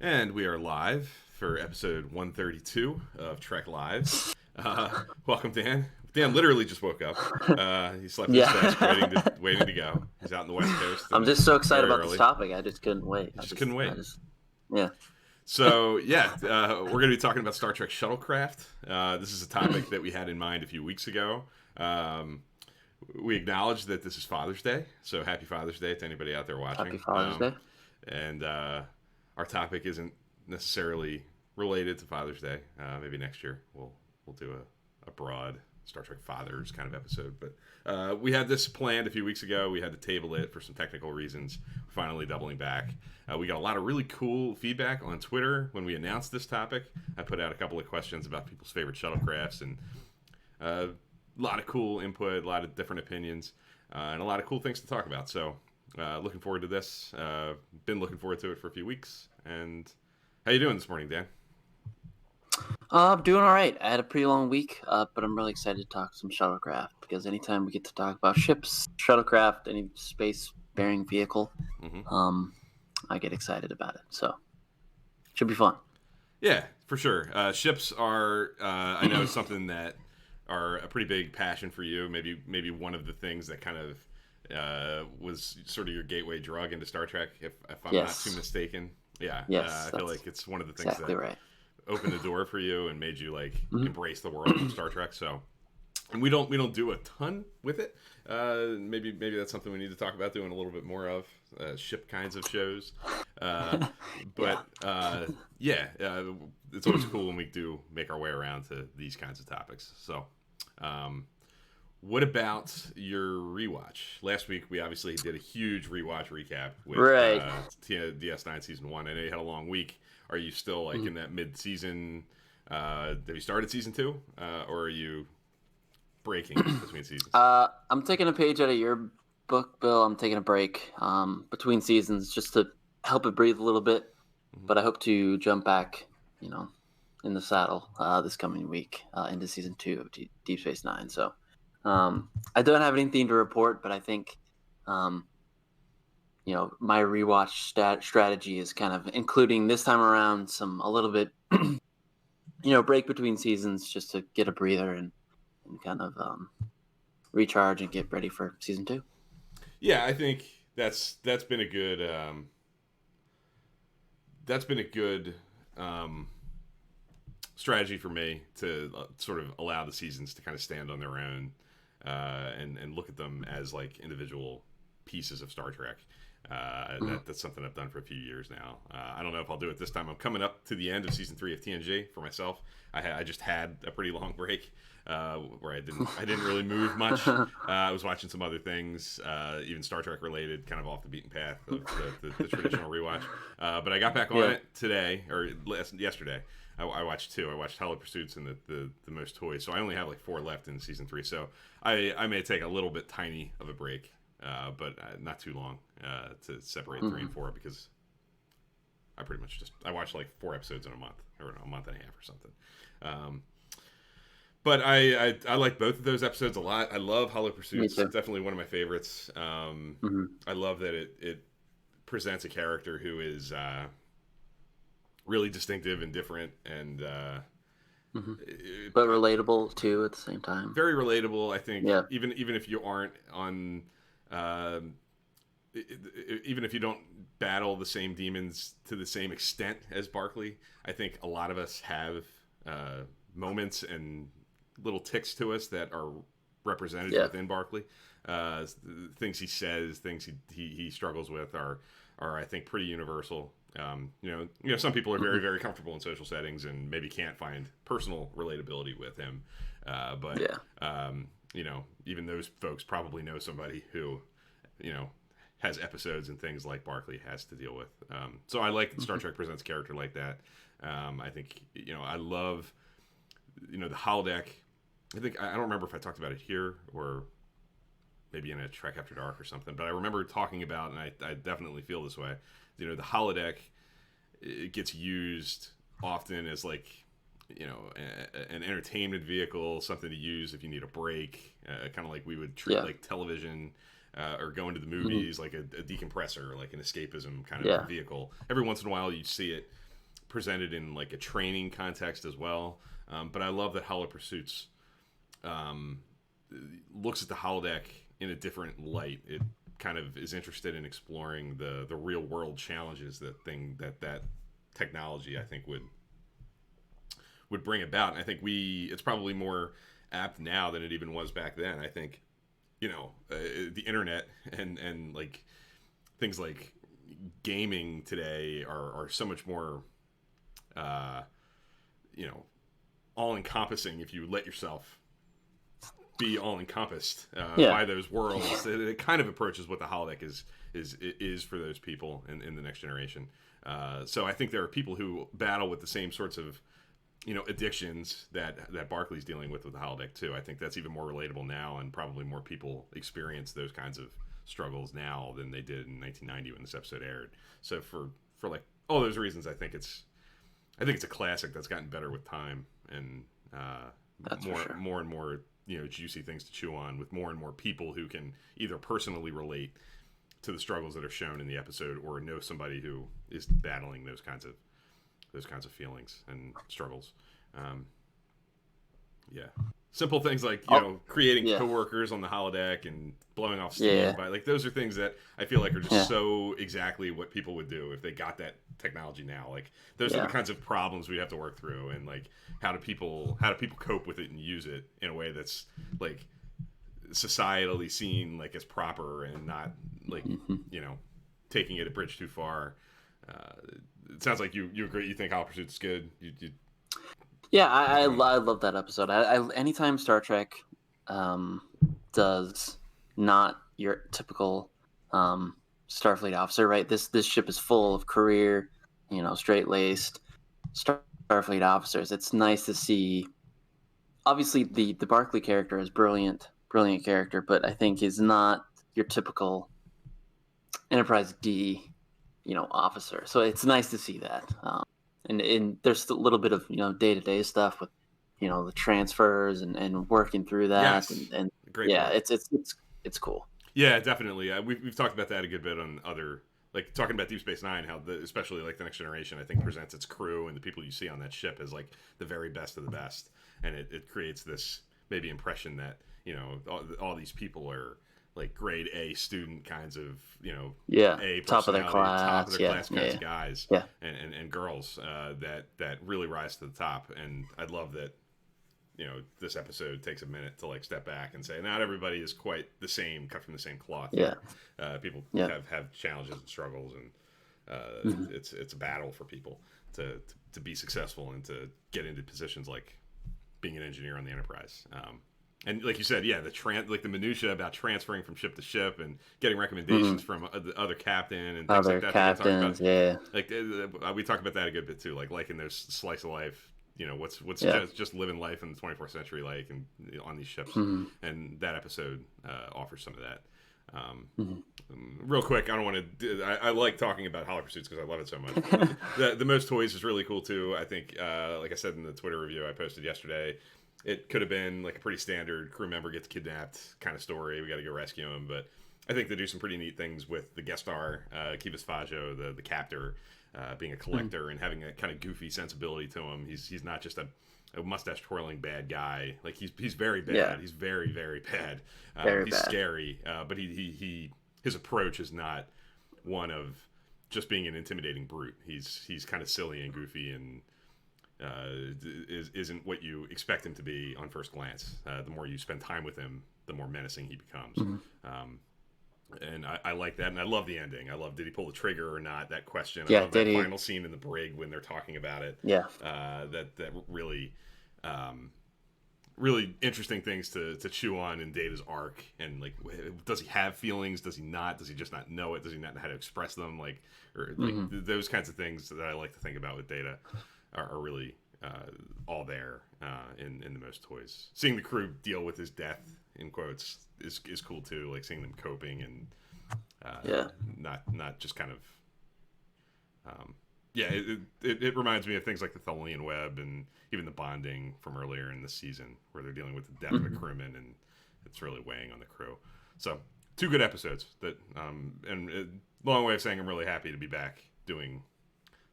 And we are live for episode 132 of Trek Lives. Welcome, Dan. Dan literally just woke up. He slept his desk, Yeah. waiting to go. He's out in the West Coast. I'm just so excited very about this early. topic. I just couldn't wait. He just couldn't wait. Yeah. So, we're going to be talking about Star Trek Shuttlecraft. This is a topic that we had in mind a few weeks ago. We acknowledge that this is Father's Day, so happy Father's Day to anybody out there watching. Happy Father's Day. And our topic isn't necessarily related to Father's Day. Maybe next year we'll do a broad Star Trek Fathers kind of episode. But we had this planned a few weeks ago. We had to table it for some technical reasons. We're finally doubling back. We got a lot of really cool feedback on Twitter when we announced this topic. I put out a couple of questions about people's favorite shuttlecrafts, and a lot of cool input, a lot of different opinions, and a lot of cool things to talk about. So looking forward to this. Been looking forward to it for a few weeks. And how you doing this morning, Dan? I'm doing all right. I had a pretty long week, but I'm really excited to talk some shuttlecraft because anytime we get to talk about ships, shuttlecraft, any space-bearing vehicle, I get excited about it. So should be fun. Yeah, for sure. Ships are, I know, something that are a pretty big passion for you. Maybe one of the things that kind of was sort of your gateway drug into Star Trek, if I'm not too mistaken. Yeah, yes, I feel like it's one of the things that right. opened the door for you and made you embrace the world of Star Trek. So, and we don't do a ton with it. Maybe that's something we need to talk about doing a little bit more of, ship kinds of shows. But it's always cool when we do make our way around to these kinds of topics. So, what about your rewatch? Last week we obviously did a huge rewatch recap with DS9 season 1. I know you had a long week. Are you still in that mid-season? Have you started season 2, or are you breaking between seasons? I'm taking a page out of your book, Bill. I'm taking a break between seasons just to help it breathe a little bit. But I hope to jump back, in the saddle this coming week into season 2 of Deep Space Nine. So I don't have anything to report, but I think my rewatch strategy is kind of including this time around a little bit, break between seasons just to get a breather and kind of recharge and get ready for season 2. Yeah, I think that's been a good strategy for me to sort of allow the seasons to kind of stand on their own and look at them as individual pieces of Star Trek. That's something I've done for a few years now. I don't know if I'll do it this time. I'm coming up to the end of season 3 of TNG for myself. I just had a pretty long break where I didn't really move much. I was watching some other things, even Star Trek related, kind of off the beaten path of the traditional rewatch. But I got back on it today or yesterday. I watched 2. I watched Hello Pursuits and the Most Toys. So I only have 4 left in season 3. So I may take a little bit tiny of a break. But not too long to separate 3 and 4 because I pretty much I watched 4 episodes in a month or a month and a half or something. But I like both of those episodes a lot. I love Hollow Pursuits. It's definitely one of my favorites. I love that it presents a character who is really distinctive and different and but relatable too at the same time. Very relatable, I think. Even if you aren't on even if you don't battle the same demons to the same extent as Barclay, I think a lot of us have moments and little ticks to us that are represented within Barclay. Things he says, things he struggles with are I think pretty universal. Some people are very, very comfortable in social settings and maybe can't find personal relatability with him. Even those folks probably know somebody who, has episodes and things like Barclay has to deal with. So I like Star Trek presents a character like that. I think, I love, the holodeck. I think, I don't remember if I talked about it here or maybe in a Trek After Dark or something, but I remember talking about, and I definitely feel this way, the holodeck, it gets used often as an entertainment vehicle, something to use if you need a break, kind of like we would treat television or going to the movies like a decompressor, like an escapism kind of vehicle. Every once in a while you see it presented in like a training context as well. But I love that Hollow Pursuits looks at the holodeck in a different light. It kind of is interested in exploring the real world challenges that technology I think would bring about. And I think it's probably more apt now than it even was back then. I think the internet and like things like gaming today are so much more all encompassing if you let yourself be all encompassed by those worlds. It kind of approaches what the holodeck is for those people in the next generation. So I think there are people who battle with the same sorts of addictions that Barclay's dealing with the holodeck too. I think that's even more relatable now, and probably more people experience those kinds of struggles now than they did in 1990 when this episode aired. So for like all those reasons, I think it's a classic that's gotten better with time, and more and more juicy things to chew on, with more and more people who can either personally relate to the struggles that are shown in the episode or know somebody who is battling those kinds of feelings and struggles. Simple things like creating coworkers on the holodeck and blowing off steam, but like those are things that I feel like are just so exactly what people would do if they got that technology now. Like those are the kinds of problems we have to work through, and like how do people cope with it and use it in a way that's like societally seen like as proper and not like taking it a bridge too far. It sounds like you agree. You think Hollow Pursuit's good. Yeah, I love that episode. I anytime Star Trek does not your typical Starfleet officer, right? This ship is full of career, straight-laced Starfleet officers. It's nice to see. Obviously, the Barclay character is brilliant character, but I think is not your typical Enterprise D, officer. So it's nice to see that. And there's a little bit of day-to-day stuff with the transfers and working through that. Yes. and Great point. It's cool. Yeah, definitely. We've talked about that a good bit on other, like talking about Deep Space Nine, how especially like the Next Generation, I think presents its crew and the people you see on that ship as like the very best of the best, and it creates this maybe impression that all these people are like grade A student kinds of A top of their class kinds of guys and girls that really rise to the top. And I love that this episode takes a minute to like step back and say not everybody is quite the same, cut from the same cloth. People have challenges and struggles, and it's a battle for people to be successful and to get into positions like being an engineer on the Enterprise. And like you said, the minutia about transferring from ship to ship and getting recommendations from the other captain and things other like that. Captains, Like we talk about that a good bit too. Like liking those slice of life. What's just living life in the 24th century like, and on these ships. And that episode offers some of that. Real quick, I don't want to. I like talking about Hollow Pursuits because I love it so much. the Most Toys is really cool too. I think, like I said in the Twitter review I posted yesterday, it could have been like a pretty standard crew member gets kidnapped kind of story. We got to go rescue him, but I think they do some pretty neat things with the guest star, Kivas Fajo, the captor, being a collector and having a kind of goofy sensibility to him. He's not just a mustache twirling bad guy. Like he's very bad. Yeah. He's very, very bad. He's bad. Scary, but his approach is not one of just being an intimidating brute. He's kind of silly and goofy and isn't what you expect him to be on first glance. The more you spend time with him, the more menacing he becomes. And I like that, and I love the ending. I love, did he pull the trigger or not? That question. I love that final scene in the brig when they're talking about it. That really, really interesting things to chew on in Data's arc. And like, does he have feelings? Does he not? Does he just not know it? Does he not know how to express them? Like, or like those kinds of things that I like to think about with Data are really all there in the Most Toys. Seeing the crew deal with his death in quotes is cool too. Like seeing them coping and not just kind of it reminds me of things like the Tholian web and even the bonding from earlier in the season where they're dealing with the death of a crewman and it's really weighing on the crew. So 2 good episodes that and long way of saying I'm really happy to be back doing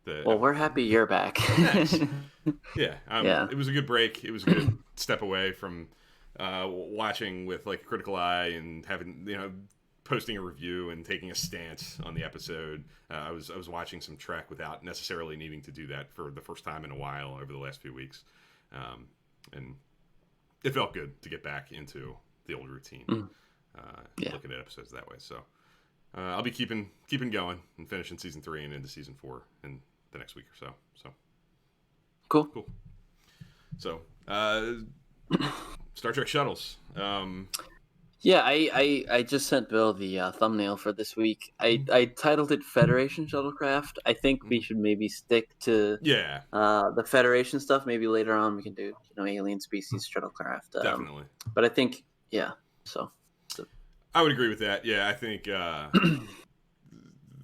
Well, we're happy you're back. Thanks. Yeah, Yeah. it was a good break. It was a good step away from watching with like a critical eye and having posting a review and taking a stance on the episode. I was watching some Trek without necessarily needing to do that for the first time in a while over the last few weeks, and it felt good to get back into the old routine, looking at episodes that way. So I'll be keeping going and finishing season 3 and into season 4 in the next week or so. So Cool. So Star Trek Shuttles. Yeah, I just sent Bill the thumbnail for this week. I titled it Federation Shuttlecraft. I think we should maybe stick to the Federation stuff. Maybe later on we can do alien species shuttlecraft. Definitely. But I think so I would agree with that. Yeah, I think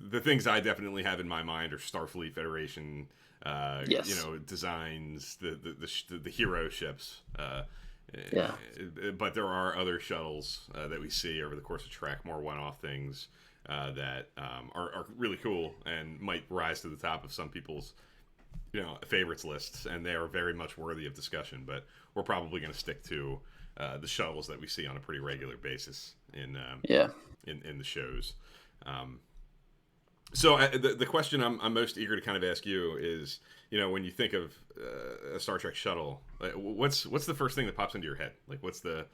the things I definitely have in my mind are Starfleet, Federation, designs, the hero ships. But there are other shuttles that we see over the course of Trek, more one-off things that are really cool and might rise to the top of some people's favorites lists, and they are very much worthy of discussion. But we're probably going to stick to the shuttles that we see on a pretty regular basis in the shows. So the question I'm most eager to kind of ask you is, when you think of a Star Trek shuttle, what's the first thing that pops into your head? Like, what's the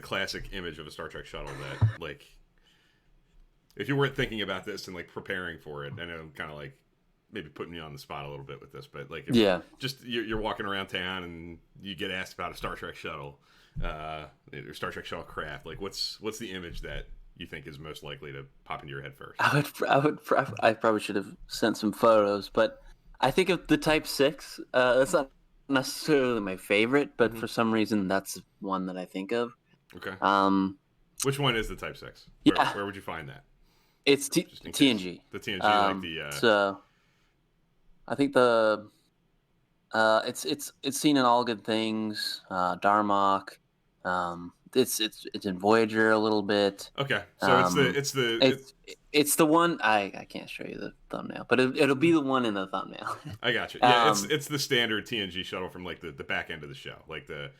classic image of a Star Trek shuttle that, like, if you weren't thinking about this and like preparing for it, I know I'm kind of like maybe putting you on the spot a little bit with this, but like, if just you're walking around town and you get asked about a Star Trek shuttle, or Star Trek Shuttlecraft, like, what's the image that you think is most likely to pop into your head first? I probably should have sent some photos, but I think of the Type 6. That's not necessarily my favorite, but for some reason that's one that I think of. Okay. Which one is the Type 6? Where would you find that? It's TNG. The TNG, like the. So, I think it's seen in All Good Things, Darmok. It's in Voyager a little bit. Okay, so it's the one I can't show you the thumbnail, but it'll be the one in the thumbnail. I got you. Yeah, it's the standard TNG shuttle from like the back end of the show, like the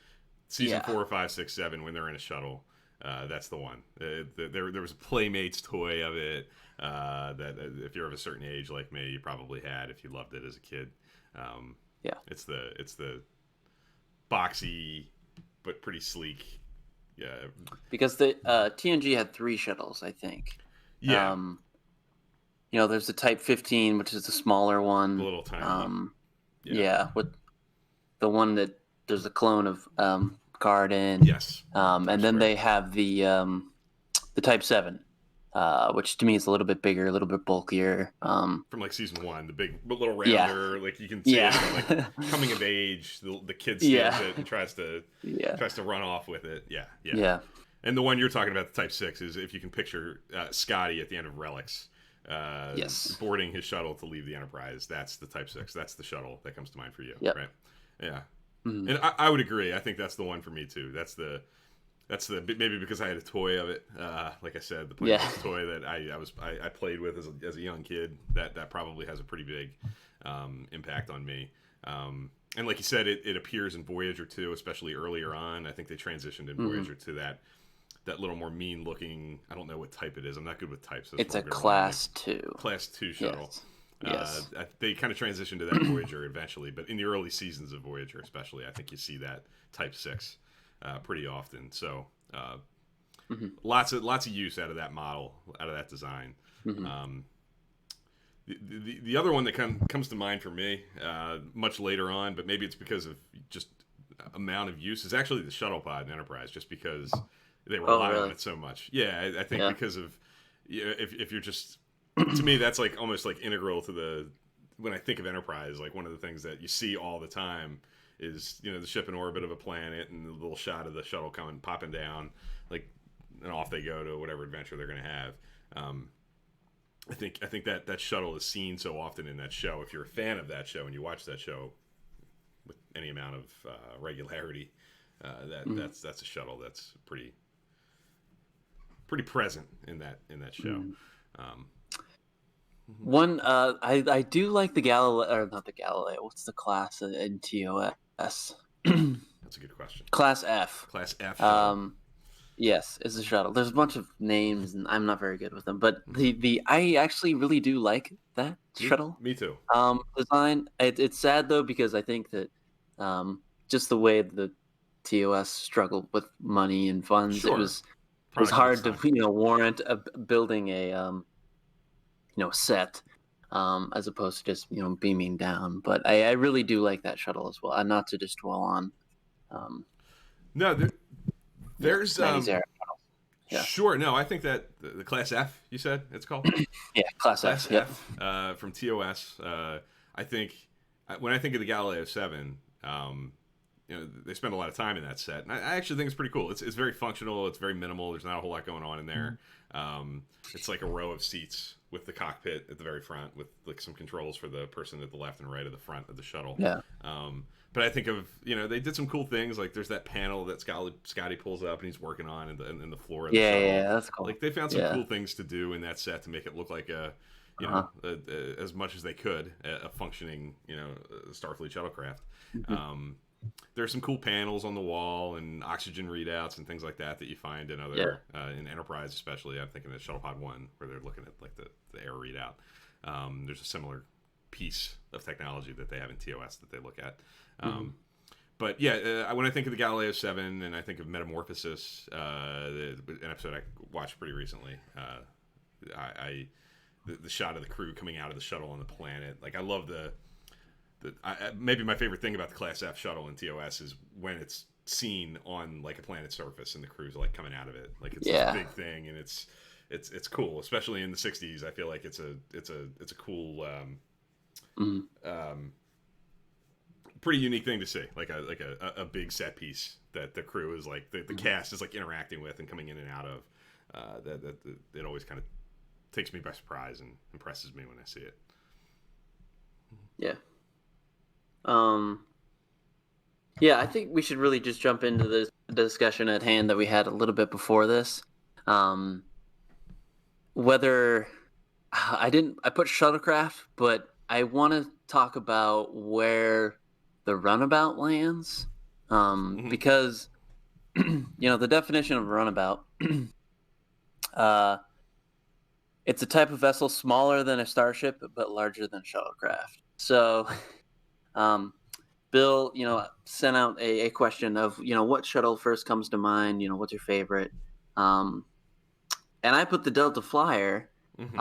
season 4, 5, 6, 7 when they're in a shuttle. That's the one. There was a Playmates toy of it that if you're of a certain age like me, you probably had if you loved it as a kid. It's the boxy but pretty sleek. Yeah, because the TNG had 3 shuttles, I think. Yeah. There's the Type 15, which is the smaller one. The little tiny. With the one that there's a clone of Picard in. Yes. And then they have the Type 7, which to me is a little bit bigger, a little bit bulkier. From like season 1, the big little rounder, like you can see it, like coming of age, the kid steals it and tries to run off with it. Yeah. And the one you're talking about, the Type 6, is if you can picture Scotty at the end of Relics, boarding his shuttle to leave the Enterprise. That's the Type 6. That's the shuttle that comes to mind for you, right? Yeah. Mm-hmm. And I would agree. I think that's the one for me too. That's the maybe because I had a toy of it. Like I said, the Playmates toy that I played with as a young kid. That probably has a pretty big impact on me. And like you said, it appears in Voyager too, especially earlier on. I think they transitioned in Voyager to that little more mean looking. I don't know what type it is. I'm not good with types. It's a Class 2. Class 2 shuttle. Yes. They kind of transitioned to that Voyager eventually, but in the early seasons of Voyager especially, I think you see that Type 6 pretty often. So lots of use out of that model, out of that design. The other one that comes to mind for me much later on, but maybe it's because of just amount of use, is actually the shuttle pod in Enterprise, just because they rely on it so much. Yeah, I think because of if you're just, to me that's like almost like integral to when I think of Enterprise, like one of the things that you see all the time is the ship in orbit of a planet and the little shot of the shuttle popping down, like, and off they go to whatever adventure they're going to have. I think that shuttle is seen so often in that show. If you're a fan of that show and you watch that show with any amount of regularity, that's a shuttle that's pretty present in that show. One, I do like the Galileo, or not the Galileo. What's the class in TOS? That's a good question. Class F. Class F shuttle. Um, yes, it's a shuttle. There's a bunch of names, and I'm not very good with them. But Hmm. the I actually really do like that Me, shuttle me too. design. It's sad though because I think that just the way the TOS struggled with money and funds, Sure. it was Product of its hard to time. warrant building a set, as opposed to just beaming down. But I really do like that shuttle as well. And not to just dwell on um, No, there's 90s era shuttles. Yeah, sure. No, I think that the Class F, you said it's called yeah, Class Class F. Yep. F from TOS. I think when I think of the Galileo 7, they spend a lot of time in that set, and I actually think it's pretty cool. It's very functional. It's very minimal. There's not a whole lot going on in there. It's like a row of seats with the cockpit at the very front, with like some controls for the person at the left and right of the front of the shuttle. Yeah. But I think of they did some cool things, like there's that panel that Scotty pulls up and he's working on in the floor of the Yeah, shuttle. yeah, that's cool. Like they found some Yeah. cool things to do in that set to make it look like Uh-huh. as much as they could a functioning Starfleet shuttlecraft. Mhm. There's some cool panels on the wall and oxygen readouts and things like that you find in Yeah. other in Enterprise, especially. I'm thinking of Shuttlepod 1 where they're looking at like the air readout. There's a similar piece of technology that they have in TOS that they look at. Mhm. But yeah, when I think of the Galileo 7 and I think of Metamorphosis, an episode I watched pretty recently, the shot of the crew coming out of the shuttle on the planet. Like I love maybe my favorite thing about the Class F shuttle in TOS is when it's seen on like a planet's surface and the crew's like coming out of it. Like it's this Yeah. big thing and it's cool, especially in the '60s. I feel like it's a cool. Mhm. Pretty unique thing to see, like a big set piece that the crew is like the cast is like interacting with and coming in and out of. That it always kind of takes me by surprise and impresses me when I see it. Yeah. Um. Yeah, I think we should really just jump into the discussion at hand that we had a little bit before this. Um, whether I put Shuttlecraft, but I want to talk about where the runabout lands, Mm-hmm. because the definition of runabout, uh, it's a type of vessel smaller than a starship but larger than shuttlecraft. So, um, Bill, sent out a question of what shuttle first comes to mind. What's your favorite? Um, and I put the Delta Flyer Mm-hmm.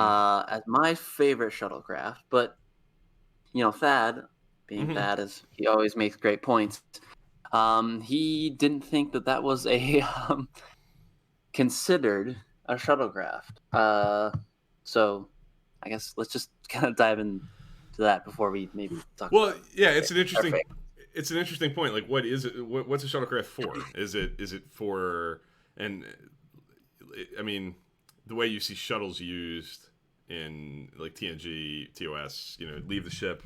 as my favorite shuttlecraft, but Thad, being Mm-hmm. Thad, as he always makes great points. He didn't think that was a considered a shuttlecraft. So I guess let's just kind of dive into that before we maybe talk Well, about yeah, our favorite. it's an interesting point. Like, what is it? What's a shuttlecraft for? Is it for? And I mean, the way you see shuttles used in like TNG, TOS, leave the ship,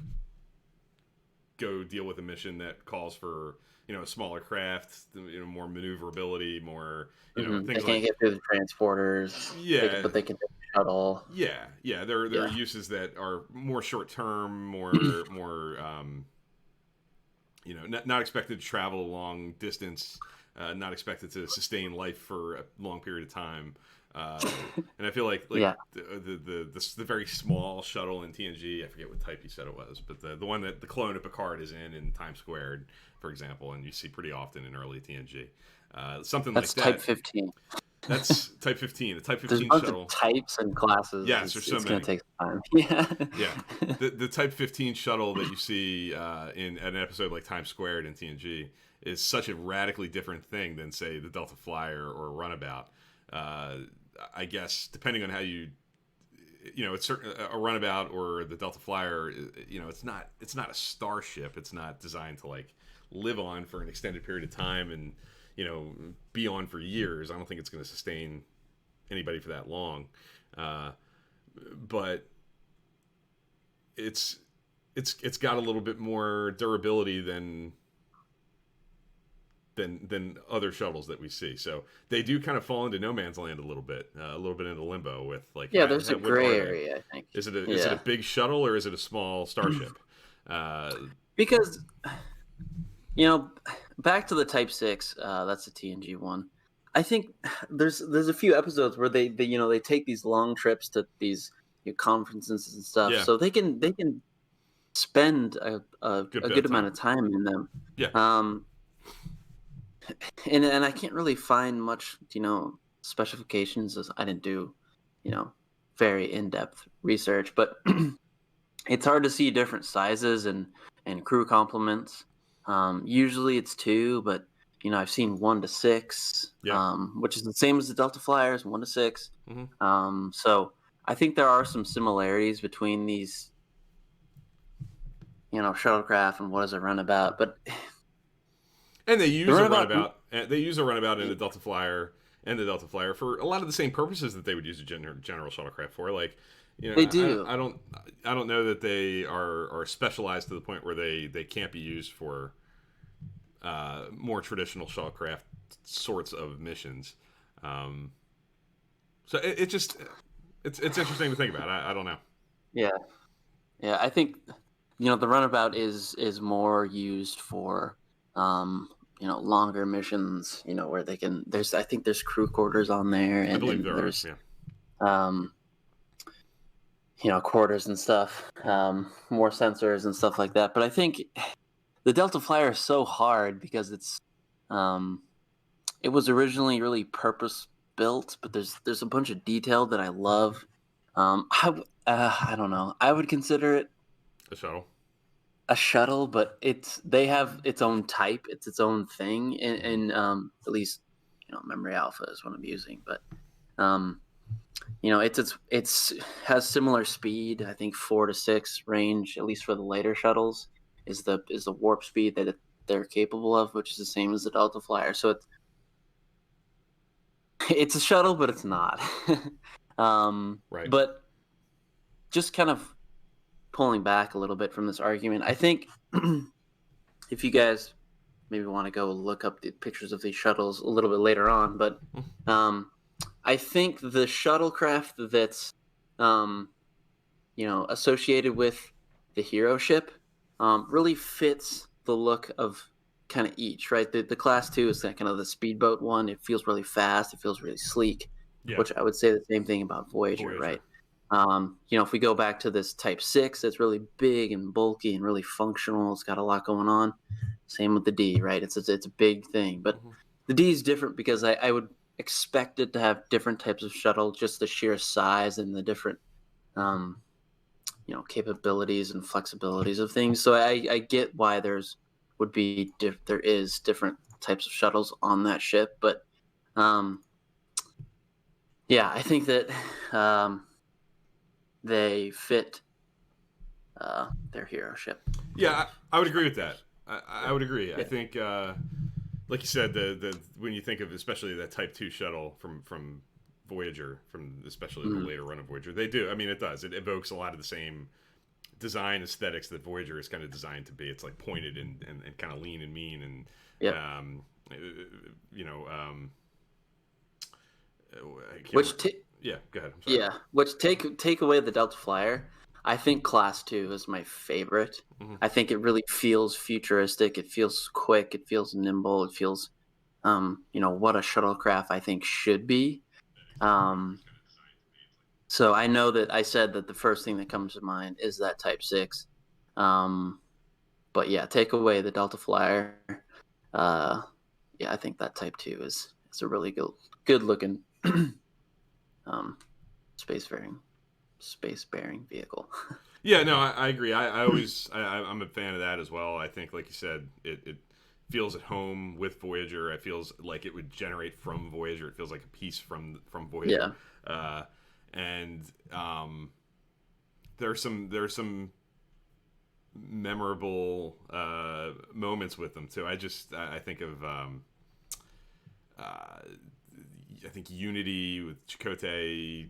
go deal with a mission that calls for a smaller craft, more maneuverability, more They things can't like get through the transporters, yeah, but they can take the shuttle. yeah. There are Yeah. uses that are more short term, more not expected to travel a long distance, not expected to sustain life for a long period of time. Uh, and I feel like Yeah. the very small shuttle in TNG, I forget what type you said it was, but the one that the clone of Picard is in Times Squared, for example, and you see pretty often in early TNG, something like That's Type that. 15. That's Type 15. The Type There's a 15 bunch of shuttle. types and classes. Yes, there's so It's going to many. take some time. Yeah. Yeah, the Type 15 shuttle that you see in an episode like Times Squared in TNG is such a radically different thing than say the Delta Flyer or Runabout. Uh, I guess depending on how it's certain a Runabout or the Delta Flyer. It's not a starship. It's not designed to like live on for an extended period of time and be on for years. I don't think it's going to sustain anybody for that long. Uh, but it's got a little bit more durability than than other shuttles that we see. So they do kind of fall into no man's land a little bit into limbo with like, Yeah, there's a what gray are they? area, I think. Is it a Yeah. big shuttle or is it a small starship? Uh, Because, you know, back to the Type 6, that's the TNG one. I think there's a few episodes where they they take these long trips to these conferences and stuff, yeah, so they can spend good a bit of good amount time. of time in them. Yeah, Um, and I can't really find much, specifications, as I didn't do, you know, very in-depth research, but it's hard to see different sizes and crew complements. Usually it's two, but I've seen 1 to 6, yeah. which is the same as the Delta Flyers, 1 to 6. Hmm. So I think there are some similarities between these, shuttlecraft and what is a runabout, but And they the use a runabout, runabout. They use a runabout in the Delta Flyer and the Delta Flyer for a lot of the same purposes that they would use a general shuttlecraft for. Like, they do. I don't know that they are specialized to the point where they can't be used for more traditional shuttlecraft sorts of missions. Um, so it just it's interesting to think about. I don't know. Yeah, yeah. I think the runabout is more used for longer missions. Where they can. I think there's crew quarters on there, I and believe there are. there's Yeah. um quarters and stuff, more sensors and stuff like that. But I think the Delta Flyer is so hard because um it was originally really purpose built, but there's a bunch of detail that I love. I don't know. I would consider it A shuttle. a shuttle, but they have its own type. It's its own thing, and at least Memory Alpha is what I'm using. But um, it's has similar speed. I think 4 to 6 range, at least for the later shuttles, is the warp speed that they're capable of, which is the same as the Delta Flyer. So it's a shuttle, but it's not. Right. But just kind of pulling back a little bit from this argument, I think if you guys maybe want to go look up the pictures of these shuttles a little bit later on, but um, I think the shuttlecraft that's associated with the hero ship really fits the look of kind of each, right? The class 2 is that kind of the speedboat one. It feels really fast. It feels really sleek, Yeah. which I would say the same thing about Voyager, Voyager. right? If we go back to this Type 6, it's really big and bulky and really functional. It's got a lot going on. Same with the D, right? It's a big thing, but Hmm. the D is different because I would expect it to have different types of shuttle, just the sheer size and the different um, capabilities and flexibilities of things. So I get why there is different types of shuttles on that ship, but um, yeah, I think that they fit their hero ship. Yeah, I would agree with that. I would agree. I Yeah. think, like you said, the when you think of especially that Type 2 shuttle from Voyager, from especially the Mhm. later run of Voyager, they do. I mean, it does. It evokes a lot of the same design aesthetics that Voyager is kind of designed to be. It's like pointed and kind of lean and mean and Yep. you know I can't Which remember. Yeah, go ahead. I'm sorry. Yeah, which take away the Delta Flyer. I think Class 2 is my favorite. Hmm. I think it really feels futuristic. It feels quick. It feels nimble. It feels, what a shuttlecraft I think should be. Um, so I know that I said that the first thing that comes to mind is that Type 6. Um, but yeah, take away the Delta Flyer. Uh, yeah, I think that Type 2 is a really good looking um, spacefaring space-bearing vehicle. Yeah, no, I agree. I'm a fan of that as well. I think, like you said, it feels at home with Voyager. It feels like it would generate from Voyager. It feels like a piece from Voyager. Yeah. Uh, and there's some memorable moments with them too. I think of uh, I think Unity with Chakotay,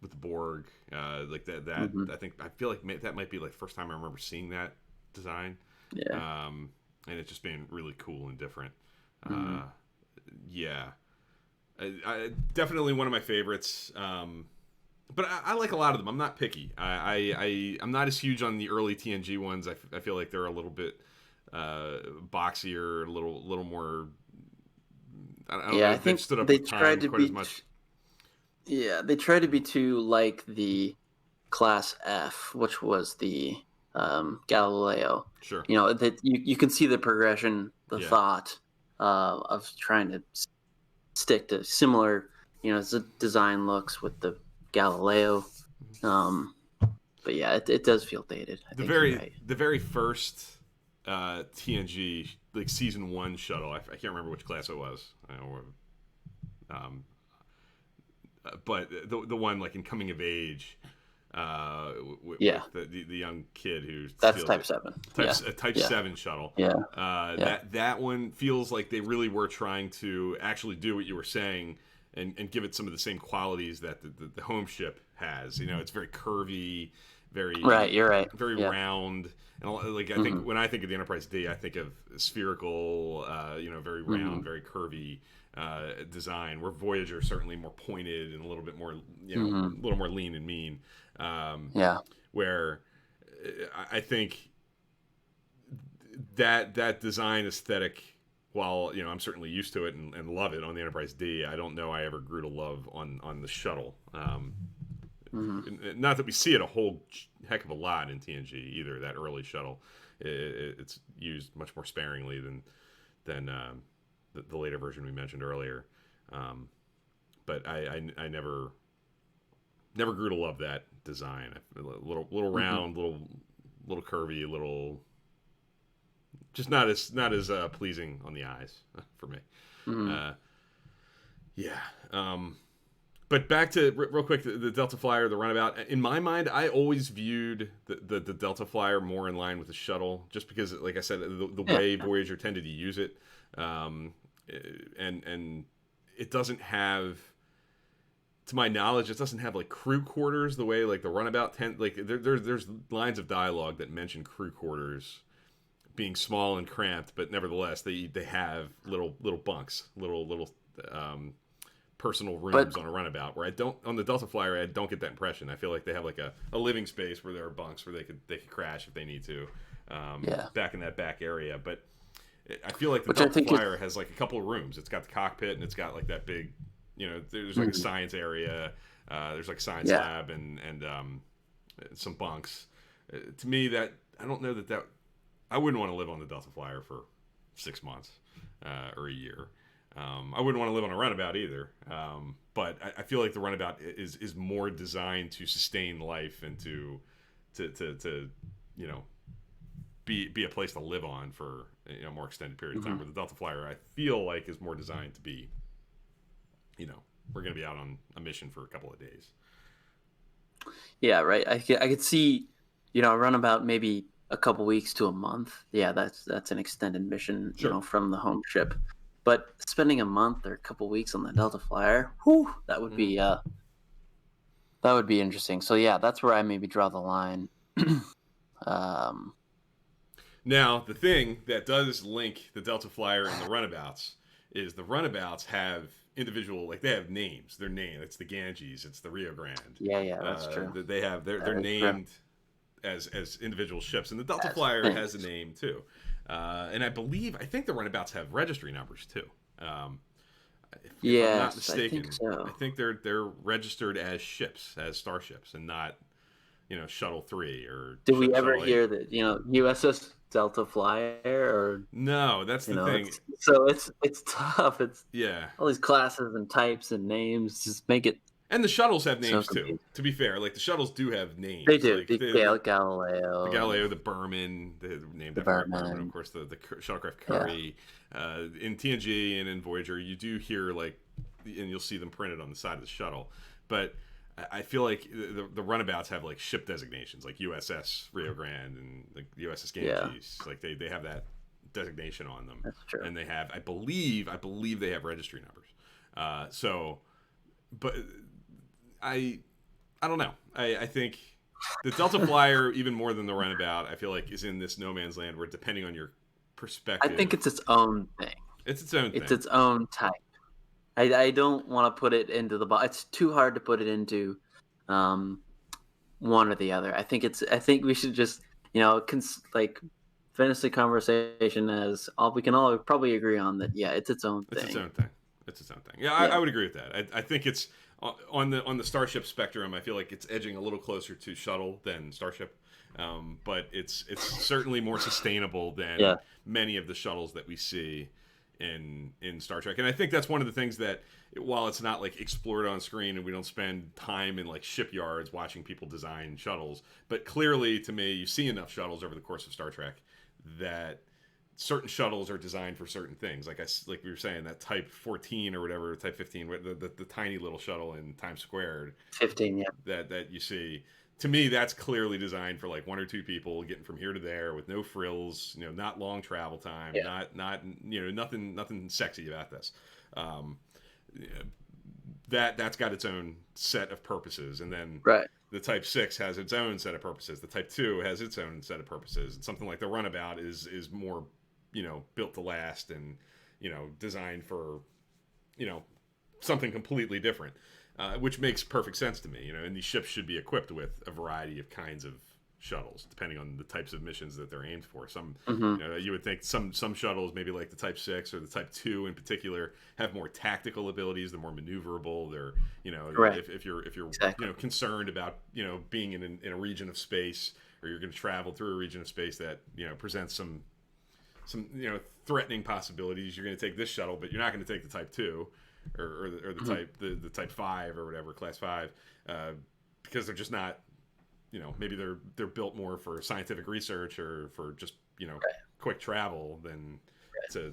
with the Borg, like that. Hmm. I feel like that might be like the first time I remember seeing that design. Yeah. and it just being really cool and different. Mm-hmm. Yeah, definitely one of my favorites. But I like a lot of them. I'm not picky. I'm not as huge on the early TNG ones. I feel like they're a little bit boxier, a little more. I don't Yeah, know I if they've think stood up they with tried time to quite as be. much. Yeah, they tried to be too like the Class F, which was the Galileo. Sure. That you can see the progression, the Yeah. thought of trying to stick to similar, design looks with the Galileo. Um, but yeah, it does feel dated. I think you're right. The very first TNG like season 1 shuttle. I can't remember which class it was. I don't know, um, but the one like in Coming of Age, Yeah, with the young kid who that's steals Type it. 7. Type Yeah, Type yeah, 7 shuttle. yeah, yeah. That one feels like they really were trying to actually do what you were saying and give it some of the same qualities that the home ship has. It's very curvy, Right, very you're right. very Yeah. round, and like I think Mm-hmm. when I think of the Enterprise D, I think of spherical, very round, Mm-hmm. very curvy design. Where Voyager certainly more pointed and a little bit more, Mm-hmm. a little more lean and mean. Um, Yeah. where I think that design aesthetic, while I'm certainly used to it and love it on the Enterprise D, I don't know I ever grew to love on the shuttle. Mm-hmm. Not that we see it a whole heck of a lot in TNG either. That early shuttle, it's used much more sparingly than the later version we mentioned earlier. But I never grew to love that design. A little Mm-hmm. round, little curvy, little just not as pleasing on the eyes for me. Mm-hmm. Uh, yeah. But back to real quick the Delta Flyer, the runabout. In my mind, I always viewed the Delta Flyer more in line with the shuttle, just because, like I said, the Yeah. way Voyager tended to use it, and it doesn't have, to my knowledge, it doesn't have like crew quarters the way like the runabout like there's lines of dialogue that mention crew quarters being small and cramped, but nevertheless they have little bunks, little personal But rooms on a runabout. Where I don't on the Delta Flyer, I don't get that impression. I feel like they have like a living space where there are bunks where they could crash if they need to, yeah, back in that back area. But I feel like the which I Delta think is. Flyer has like a couple of rooms. It's got the cockpit and it's got like that big, there's like a Mhm. science area. There's like a science Yeah. lab and some bunks. To me, that I don't know that I wouldn't want to live on the Delta Flyer for 6 months or a year. I wouldn't want to live on a runabout either. But I feel like the runabout is more designed to sustain life and to you know be a place to live on for a more extended period of time. Hmm. Where the Delta Flyer, I feel like, is more designed to be, we're going to be out on a mission for a couple of days. Yeah, right. I could see, run about maybe a couple weeks to a month. Yeah, that's an extended mission, Sure. from the home ship. But spending a month or a couple weeks on the Delta Flyer, whew, that would be interesting. So yeah, that's where I maybe draw the line. um, Now, the thing that does link the Delta Flyer and the runabouts is the runabouts have individual, like they have names. Their name. It's the Ganges. It's the Rio Grande. yeah, that's true. They have they're That is true. named as individual ships, and the Delta As Flyer has a things. name too. And I think the runabouts have registry numbers too. Um, if I'm not Yes, I think mistaken, I so. think they're registered as ships, as starships, and not Shuttle 3 or Did we ever Shuttle 8. hear that, USS Delta Flyer, or No, that's the thing. it's tough. It's Yeah. all these classes and types and names just make it And the shuttles have so names too. confusing. To be fair, like the shuttles do have They names. do. Like The the Galileo and Galileo, the Berman, they named the after Mark Berman, Berman, of and course. The Shuttlecraft yeah. Curry. In TNG and in Voyager, you do hear like, and you'll see them printed on the side of the shuttle. But I feel like the runabouts have like ship designations, like USS Rio Grande and like USS Yeah, Ganges. Like they have that designation on them, that's true. and they have, I believe they have registry numbers. But I don't know. I think the Delta Flyer, even more than the runabout, I feel like is in this no man's land where, depending on your I perspective, think it's its own thing. it's its own It's thing. its own type. I don't want to put it into the box. It's too hard to put it into um, one or the other. I think we should just like finish the conversation as all we can all probably agree on that. Yeah, it's its own It's its thing. own thing. It's its own thing. Yeah, I Yeah. would agree with that. I think it's on the Starship spectrum. I feel like it's edging a little closer to Shuttle than Starship, but it's certainly more sustainable than Yeah. many of the shuttles that we see in Star Trek. And I think that's one of the things that, while it's not like explored on screen and we don't spend time in like shipyards watching people design shuttles, but clearly to me, you see enough shuttles over the course of Star Trek that certain shuttles are designed for certain things. Like we were saying, that Type 14 or whatever, Type 15, the tiny little shuttle in Times Squared 15. Yeah. that you see. To me, that's clearly designed for like one or two people getting from here to there with no frills, not long travel time, Yeah. not nothing sexy about this. Um, that's got its own set of purposes, and then Right. the Type 6 has its own set of purposes. The Type 2 has its own set of purposes. And something like the Runabout is more, built to last and, designed for, something completely different, which makes perfect sense to me. And these ships should be equipped with a variety of kinds of shuttles, depending on the types of missions that they're aimed for. Some, Mm-hmm. you would think some shuttles, maybe like the Type 6 or the Type 2 in particular, have more tactical abilities. They're more maneuverable. They're, Right. if you're Exactly. concerned about being in a region of space, or you're going to travel through a region of space that presents some threatening possibilities, you're going to take this shuttle, but you're not going to take the Type 2 or the Mm-hmm. the Type 5 or whatever, Class 5, because they're just not, maybe they're built more for scientific research or for just Right. quick travel than to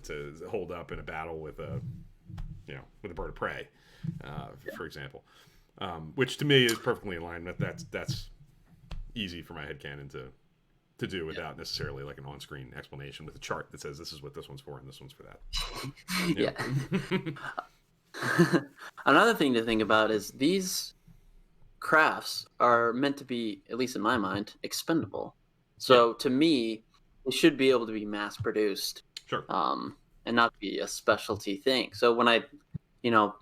hold up in a battle with a with a bird of prey, for example, which to me is perfectly in line. That's easy for my headcanon to do without necessarily like an on-screen explanation with a chart that says this is what this one's for and this one's for that. Yeah. Another thing to think about is these crafts are meant to be, at least in my mind, expendable. Yeah, So to me, it should be able to be mass produced, sure. and not be a specialty thing. So when I, you know,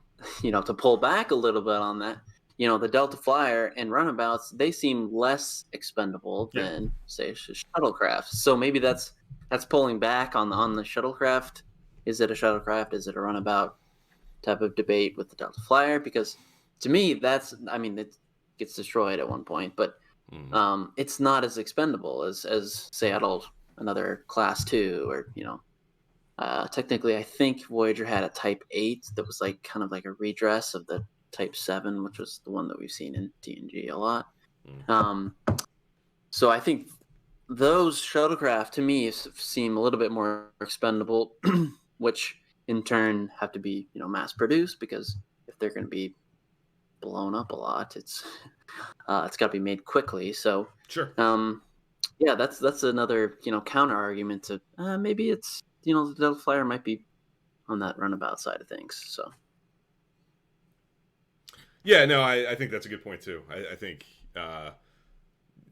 to pull back a little bit on that, the Delta Flyer and runabouts, they seem less expendable Yeah, than say shuttlecraft. So maybe that's pulling back on the shuttlecraft. Is it a shuttlecraft? Is it a runabout? Type of debate with the Delta Flyer, because to me it gets destroyed at one point, but mm, it's not as expendable as say another class 2, or technically I think Voyager had a Type 8 that was like kind of like a redress of the Type 7, which was the one that we've seen in TNG a lot. mm. So I think those shuttlecraft to me seem a little bit more expendable, which in turn have to be mass produced, because if they're going to be blown up a lot, it's got to be made quickly. So Sure. yeah, that's another counter argument to maybe it's the Delta Flyer might be on that runabout side of things. So Yeah, no, I think that's a good point too. I think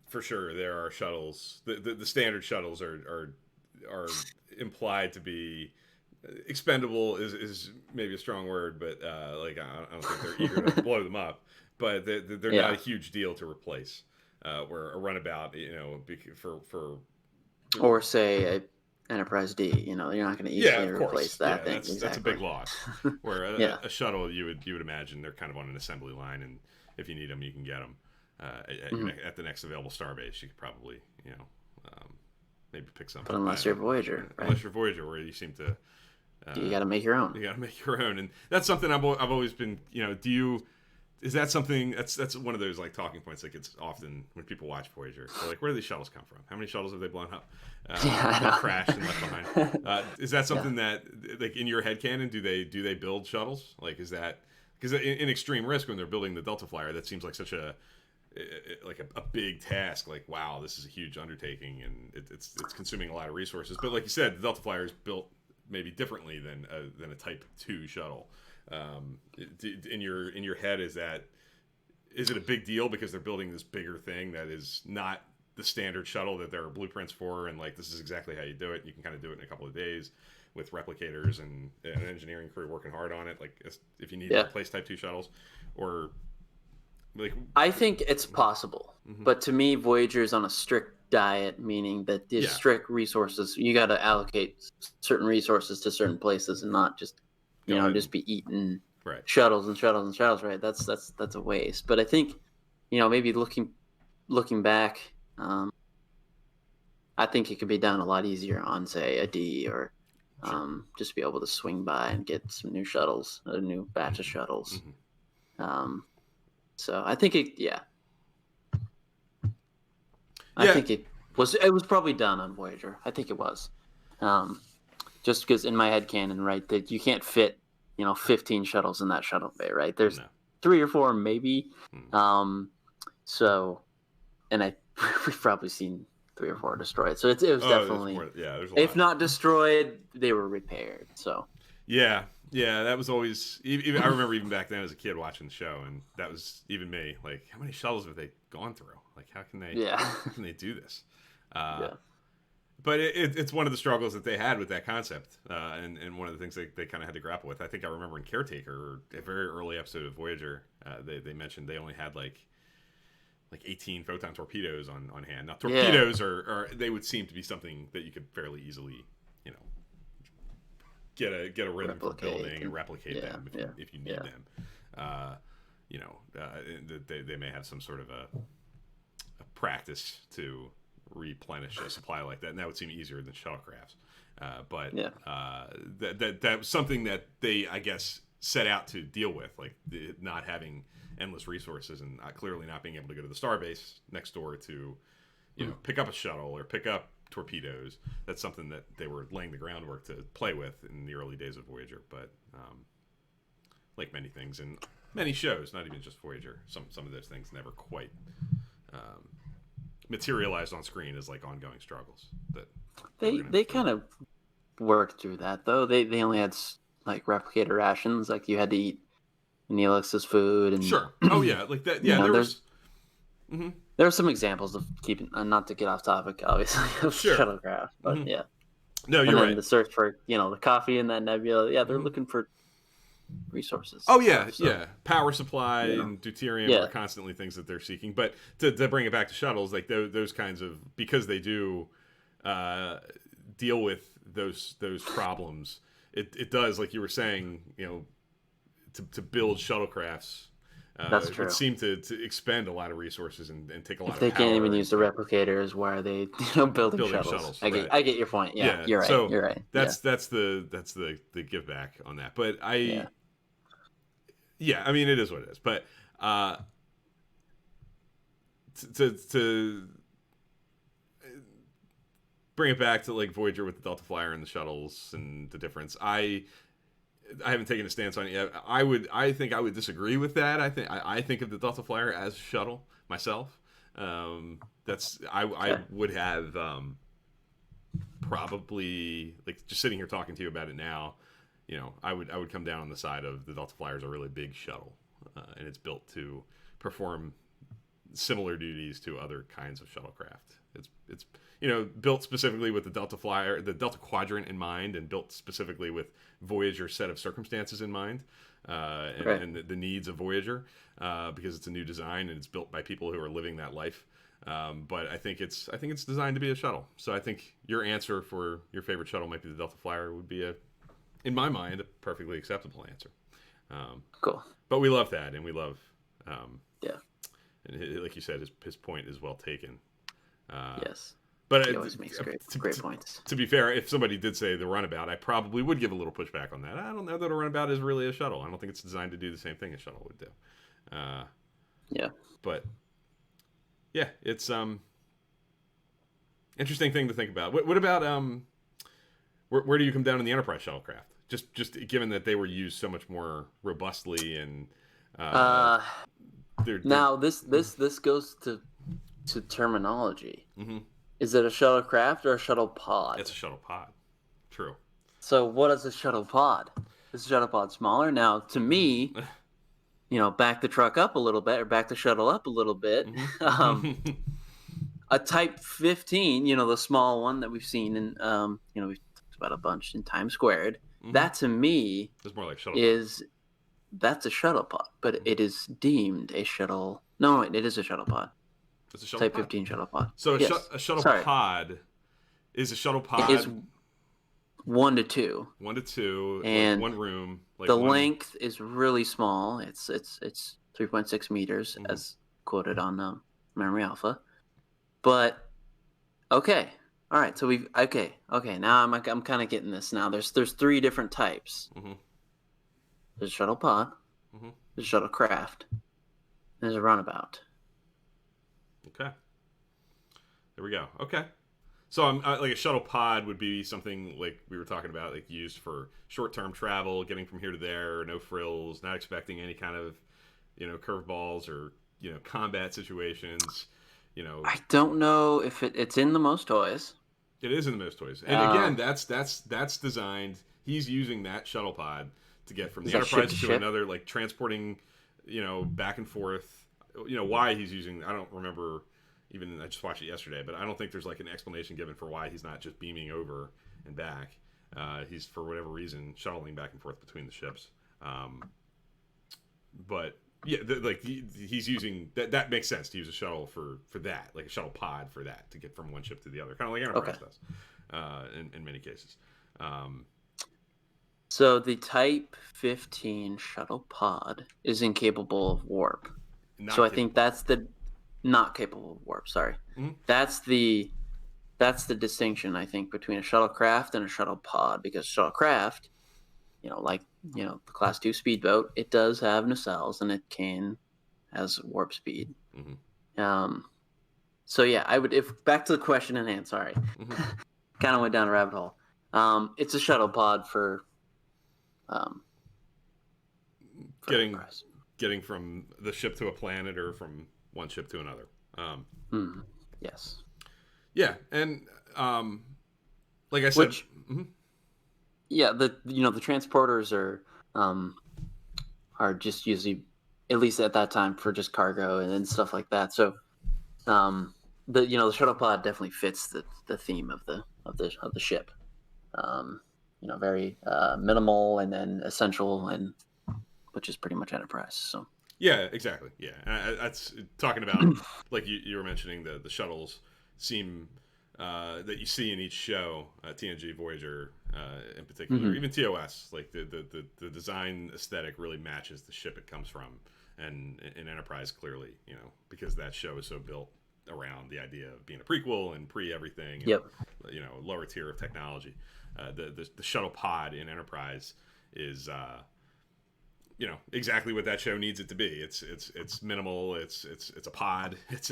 for sure there are shuttles. The standard shuttles are implied to be expendable is maybe a strong word, but like I don't think they're eager to blow them up. But they're not a yeah, huge deal to replace. Where a runabout, for or say a Enterprise D. You're not going to yeah, easily of replace course, yeah, that thing. that's a big Exactly. loss. Where Yeah. a shuttle, you would imagine they're kind of on an assembly line, and if you need them, you can get them Mhm. at the next available starbase. You could probably um, maybe pick something. But I unless don't you're know. Voyager, right? Unless you're Voyager, where you seem to You uh, got to make your own. you got to make your own, and that's something I've always been. Do you? Is that something that's one of those like talking points that gets often when people watch Voyager? They're like, where do these shuttles come from? How many shuttles have they blown up, Yeah, been I crashed and left behind? know. Is that Yeah. something that like in your headcanon do they build shuttles? Like is that because in Extreme Risk when they're building the Delta Flyer, that seems like such a big task. Like wow, this is a huge undertaking and it's consuming a lot of resources. But like you said, the Delta Flyer is built maybe differently than a Type 2 shuttle. In your head, is it a big deal because they're building this bigger thing that is not the standard shuttle that there are blueprints for, and like this is exactly how you do it. You can kind of do it in a couple of days with replicators and an engineering crew working hard on it. Like if you need to replace Type 2 shuttles, or like I think it's possible, but to me, Voyager's on a strict diet, meaning that there's strict resources. You got to allocate certain resources to certain places, and not just just be eating shuttles and shuttles and shuttles. Right? That's a waste. But I think maybe looking back, I think it could be done a lot easier on, say, a D, or just be able to swing by and get some new shuttles, a new batch of shuttles. So I think I think it was probably done on Voyager. I think it was. Just because in my head canon, right, that you can't fit 15 shuttles in that shuttle bay, right? There's 3 or 4 maybe. So, and we've probably seen 3 or 4 destroyed. So it was definitely there's a lot. If not destroyed, they were repaired. So yeah, that was always. Even, I remember even back then as a kid watching the show, and that was even me. Like, how many shuttles have they gone through? Like, how can they? How can they do this? But it's one of the struggles that they had with that concept, and one of the things they kind of had to grapple with. I think I remember in Caretaker, a very early episode of Voyager, they mentioned they only had like 18 photon torpedoes on hand. Now torpedoes are they would seem to be something that you could fairly easily get a rhythm for building and replicate them if you need them. They may have some sort of a practice to replenish a supply like that, and that would seem easier than shuttlecrafts. That was something that they, I guess, set out to deal with, like not having endless resources and clearly not being able to go to the starbase next door to, pick up a shuttle or pick up torpedoes. That's something that they were laying the groundwork to play with in the early days of Voyager. But like many things in many shows, not even just Voyager, some of those things never quite materialized on screen as like ongoing struggles. That they kind of worked through that though. They only had like replicator rations, like you had to eat Neelix's food and like that. There are some examples of keeping, not to get off topic, obviously, of Shuttlecraft, but No, you're right. The search for the coffee in that nebula. Yeah, they're looking for resources. Power supply and deuterium are constantly things that they're seeking. But to bring it back to shuttles, like those kinds of, because they do deal with those problems, it does, like you were saying, to build shuttlecrafts. That's true. It seemed to expend a lot of resources and take a lot of power. If they can't even use the replicators, why are they building shuttles? I get your point. Yeah, you're right. So you're right. That's the give back on that. But I mean, it is what it is. But to bring it back to like Voyager with the Delta Flyer and the shuttles and the difference, I haven't taken a stance on it yet. I think I would disagree with that. I think of the Delta Flyer as a shuttle myself. I would have probably, like, just sitting here talking to you about it now, I would come down on the side of the Delta Flyer is a really big shuttle, and it's built to perform similar duties to other kinds of shuttlecraft. It's built specifically with the Delta Flyer, the Delta Quadrant in mind, and built specifically with Voyager's set of circumstances in mind, and the needs of Voyager, because it's a new design and it's built by people who are living that life. But I think it's designed to be a shuttle. So I think your answer for your favorite shuttle might be the Delta Flyer would be in my mind, a perfectly acceptable answer. Cool. But we love that, and we love and like you said, his point is well taken. Yes. But he always makes great points. To be fair, if somebody did say the runabout, I probably would give a little pushback on that. I don't know that a runabout is really a shuttle. I don't think it's designed to do the same thing a shuttle would do. But yeah, it's interesting thing to think about. What about where do you come down in the Enterprise shuttlecraft? Just given that they were used so much more robustly and now this goes to terminology. Mm-hmm. Is it a shuttlecraft or a shuttle pod? It's a shuttle pod. True. So what is a shuttle pod? Is the shuttle pod smaller? Now, to me, back the truck up a little bit or back the shuttle up a little bit. Mm-hmm. a Type 15, the small one that we've seen in, we've talked about a bunch in Times Squared. Mm-hmm. That to me It's more like shuttle. that's a shuttle pod, but it is deemed a shuttle. No, wait, it is a shuttle pod. It's a shuttle Type pod. 15 shuttle pod. So Yes. a shuttle Sorry. pod is a shuttle Is pod 1 to 2. 1 to 2, like And one room, like the one. length is really small. It's 3.6 meters Mm-hmm. as quoted on Memory Alpha. But okay. All right, so we've okay. Now I'm kind of getting this now. There's 3 different types. Mm-hmm. There's a shuttle pod, Mm-hmm. there's a shuttlecraft, and there's a runabout. Okay. There we go. Okay. So I'm like a shuttle pod would be something like we were talking about, like used for short-term travel, getting from here to there, no frills, not expecting any kind of, curveballs or combat situations. I don't know if it's in the most toys. It is in the most toys, and again, that's designed. He's using that shuttle pod to get from the Enterprise to ship? another, like transporting, back and forth. Why he's using? I don't remember. Even I just watched it yesterday, but I don't think there's like an explanation given for why he's not just beaming over and back. He's for whatever reason shuttling back and forth between the ships. But yeah, he's using that. That makes sense to use a shuttle for that, like a shuttle pod for that to get from one ship to the other, kind of like Enterprise does in many cases. So the Type 15 shuttle pod is incapable of warp. I think that's the not capable of warp. Sorry, mm-hmm. that's the distinction I think between a shuttlecraft and a shuttle pod, because shuttlecraft, the Class 2 speedboat, it does have nacelles and it has warp speed. Mm-hmm. So yeah, I would, if back to the question and answer. Sorry, mm-hmm. kind of went down a rabbit hole. It's a shuttle pod for getting from the ship to a planet or from one ship to another. Yes. Yeah, and like I said, yeah, the transporters are just usually, at least at that time, for just cargo and stuff like that. So the shuttle pod definitely fits the theme of the ship. Very minimal and then essential, and which is pretty much Enterprise. So yeah, exactly. Yeah, and that's talking about like you were mentioning the shuttles seem that you see in each show, TNG, Voyager in particular, even TOS, like the design aesthetic really matches the ship it comes from, and in Enterprise clearly, because that show is so built around the idea of being a prequel and pre-everything, and, lower tier of technology. The shuttle pod in Enterprise is exactly what that show needs it to be. It's minimal. It's a pod. It's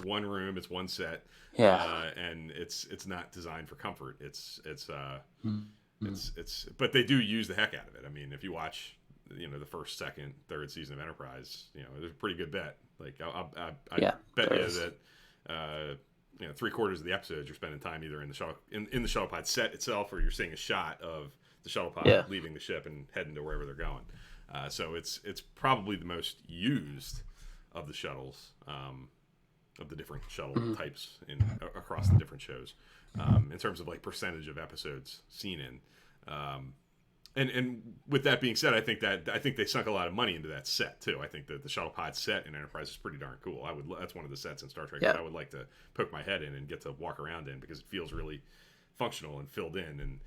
one room. It's one set. Yeah. And it's not designed for comfort. But they do use the heck out of it. I mean, if you watch, the first, second, third season of Enterprise, there's a pretty good bet. Like I bet you that 3/4 of the episodes you're spending time either in the shuttle pod set itself, or you're seeing a shot of the shuttle pod leaving the ship and heading to wherever they're going. So it's probably the most used of the shuttles, of the different shuttle types across the different shows, in terms of like percentage of episodes seen in. And with that being said, I think they sunk a lot of money into that set too. I think that the shuttle pod set in Enterprise is pretty darn cool. That's one of the sets in Star Trek that I would like to poke my head in and get to walk around in, because it feels really functional and filled in. And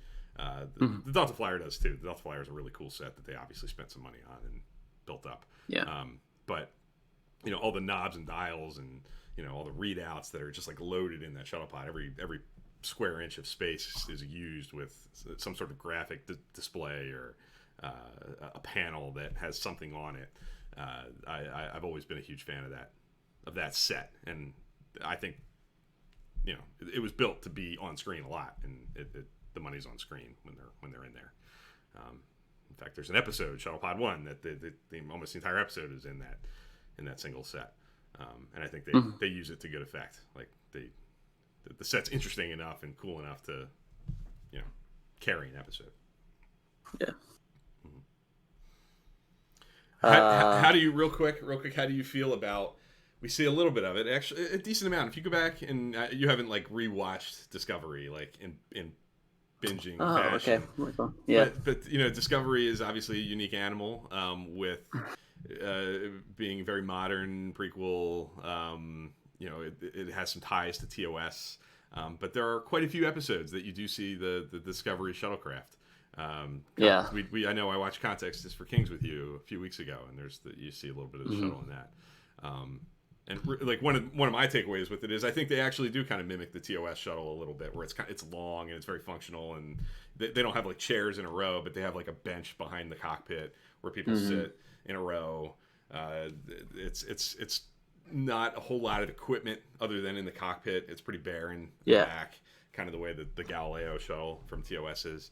the Delta Flyer does too. The Delta Flyer is a really cool set that they obviously spent some money on and built up. Yeah. But all the knobs and dials and all the readouts that are just like loaded in that shuttle pod. Every square inch of space is used with some sort of graphic display or a panel that has something on it. I've always been a huge fan of that set, and I think it was built to be on screen a lot, and the money's on screen when they're in there. In fact, there's an episode, Shuttle Pod 1, that almost the entire episode is in that single set, and I think they use it to good effect. Like the set's interesting enough and cool enough to carry an episode. Yeah. How do you real quick? How do you feel about we see a little bit of it. Actually, a decent amount. If you go back and you haven't like rewatched Discovery like in binging Oh, okay. fashion, Yeah. but you know, Discovery is obviously a unique animal with being very modern prequel. You know, it has some ties to TOS, but there are quite a few episodes that you do see the Discovery shuttlecraft. Yeah. I know I watched Context just for Kings with you a few weeks ago, and you see a little bit of the Hmm. shuttle in that. And like one of my takeaways with it is I think they actually do kind of mimic the TOS shuttle a little bit, where it's long and it's very functional, and they don't have like chairs in a row, but they have like a bench behind the cockpit where people Hmm. sit in a row. Uh, it's not a whole lot of equipment other than in the cockpit. It's pretty barren in the Yeah. back, kind of the way that the Galileo shuttle from TOS is.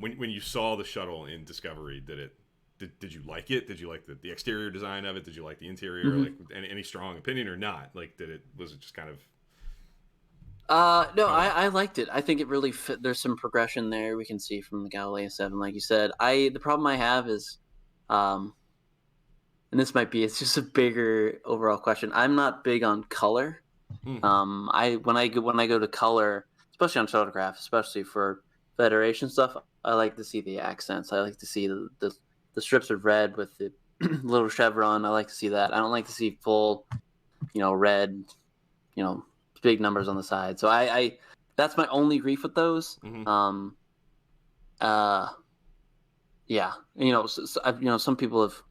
When you saw the shuttle in Discovery, did you like it? Did you like the exterior design of it? Did you like the interior? Hmm. Like any strong opinion or not? Like was it just kind of No, oh I liked it. I think it really fit. There's some progression there we can see from the Galileo 7, like you said. The problem I have is, um, and this might be, it's just a bigger overall question. I'm not big on color. mm-hmm. When I go to color, especially on Shuttlecraft, especially for Federation stuff, I like to see the accents. I like to see the strips of red with the little chevron. I like to see that. I don't like to see full, red, you know, big numbers on the side. So I that's my only grief with those. Mm-hmm. Uh, yeah, some people have.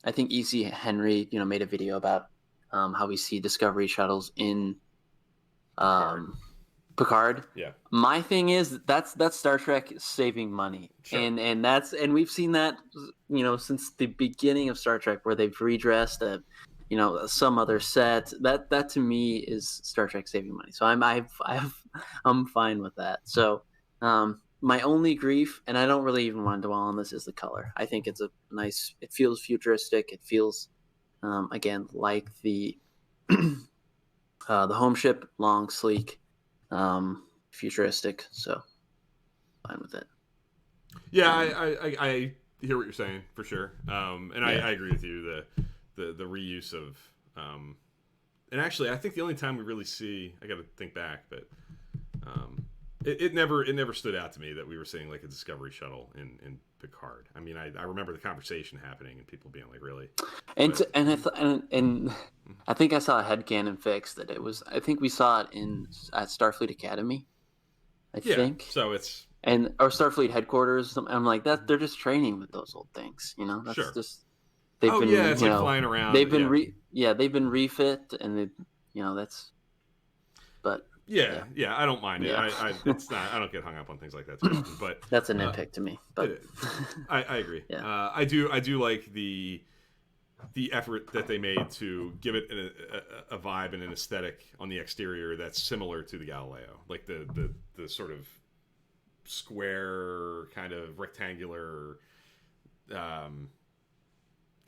I think EC Henry, made a video about how we see Discovery shuttles in Picard? um, Picard. Yeah, My thing is that's Star Trek saving money, sure. and we've seen that since the beginning of Star Trek, where they've redressed some other set. That to me is Star Trek saving money. So I'm fine with that. So my only grief, and I don't really even want to dwell on this, is the color. I think it's a nice. It feels futuristic. It feels again like the home ship, long, sleek, futuristic. So fine with it. Yeah, Um, I hear what you're saying for sure, and yeah. I agree with you. The reuse of and actually, I think the only time we really see, I got to think back, but it never stood out to me that we were seeing like a Discovery shuttle in Picard. I mean, I remember the conversation happening and people being like, "Really?" And But and I think I saw a headcanon fix that it was. I think we saw it at Starfleet Academy. I yeah, think, so it's and or Starfleet headquarters. I'm like that. They're just training with those old things. That's sure. just they've Oh yeah, been it's like flying around. Yeah, they've been refit, and that's but yeah, yeah, yeah. I don't mind it. yeah. It's not. I don't get hung up on things like that too often. But That's a uh, nitpick to me, it but is. I agree. yeah. I do like the effort that they made to give it a vibe and an aesthetic on the exterior that's similar to the Galileo, like the sort of square kind of rectangular um,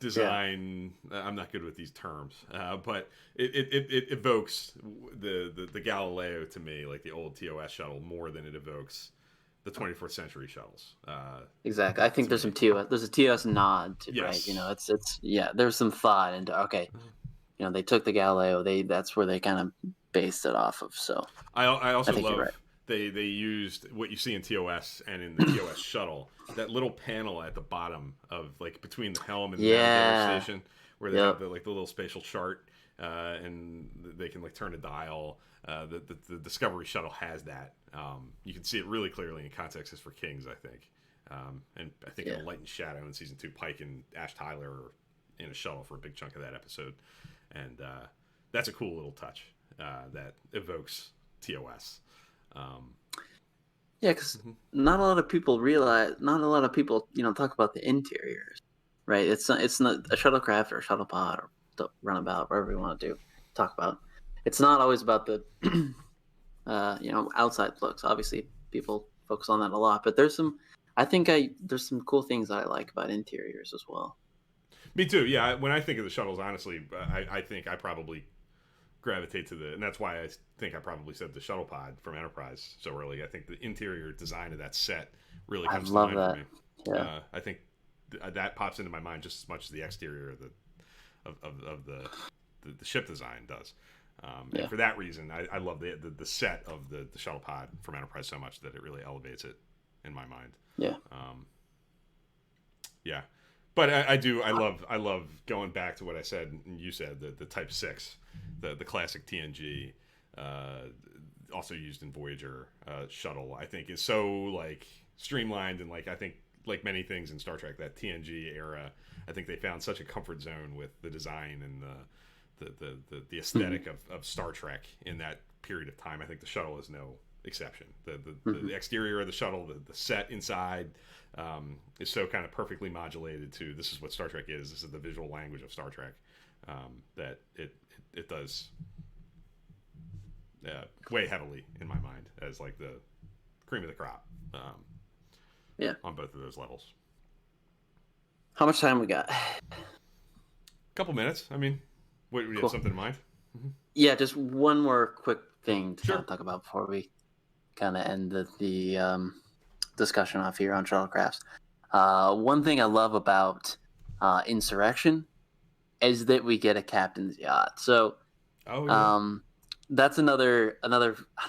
Yeah. design. I'm not good with these terms, but it evokes the Galileo to me, like the old TOS shuttle, more than it evokes the 24th century shuttles. Exactly. I think To there's me, some TOS. There's a TOS nod, right? yes. It's yeah. There's some thought into okay. They took the Galileo. That's where they kind of based it off of. So I I also think you're right. love they used what you see in TOS and in the TOS shuttle, that little panel at the bottom of like between the helm and the navigator Yeah. station, where they have Yep. the little spatial chart, and they can like turn a dial. The Discovery shuttle has that. You can see it really clearly in Context is for Kings, I think, and I think Yeah. in Light and Shadow in season 2, Pike and Ash Tyler are in a shuttle for a big chunk of that episode, and that's a cool little touch that evokes TOS. Um, Yeah, because mhm. not a lot of people realize. Not a lot of people, talk about the interiors, right? It's not a shuttlecraft or a shuttle pod or the runabout, whatever you want to do. Talk about. It's not always about the outside looks. Obviously, people focus on that a lot, but there's some cool things that I like about interiors as well. Me too. Yeah, when I think of the shuttles, honestly, I think I probably gravitate to and that's why I think I probably said the shuttle pod from Enterprise so early. I think the interior design of that set really I comes to love mind for that. me. Yeah. I think that pops into my mind just as much as the exterior of the the ship design does. Yeah. And for that reason, I love the set of the shuttle pod from Enterprise so much that it really elevates it in my mind. Yeah. Yeah, but I love going back to what I said and you said, the Type 6, the classic TNG, also used in Voyager shuttle. I think is so like streamlined, and like I think like many things in Star Trek, that TNG era, I think they found such a comfort zone with the design and the aesthetic of Star Trek in that period of time. I think the shuttle is no exception. The exterior of the shuttle, the set inside, is so kind of perfectly modulated to, this is what Star Trek is. This is the visual language of Star Trek, that it does weigh heavily in my mind as like the cream of the crop. On both of those levels. How much time we got? Couple minutes. I mean, do you have something in mind? Yeah, just one more quick thing to Sure. talk about before we kind of end the discussion off here on Shuttlecrafts. One thing I love about Insurrection is that we get a captain's yacht. So, that's another. I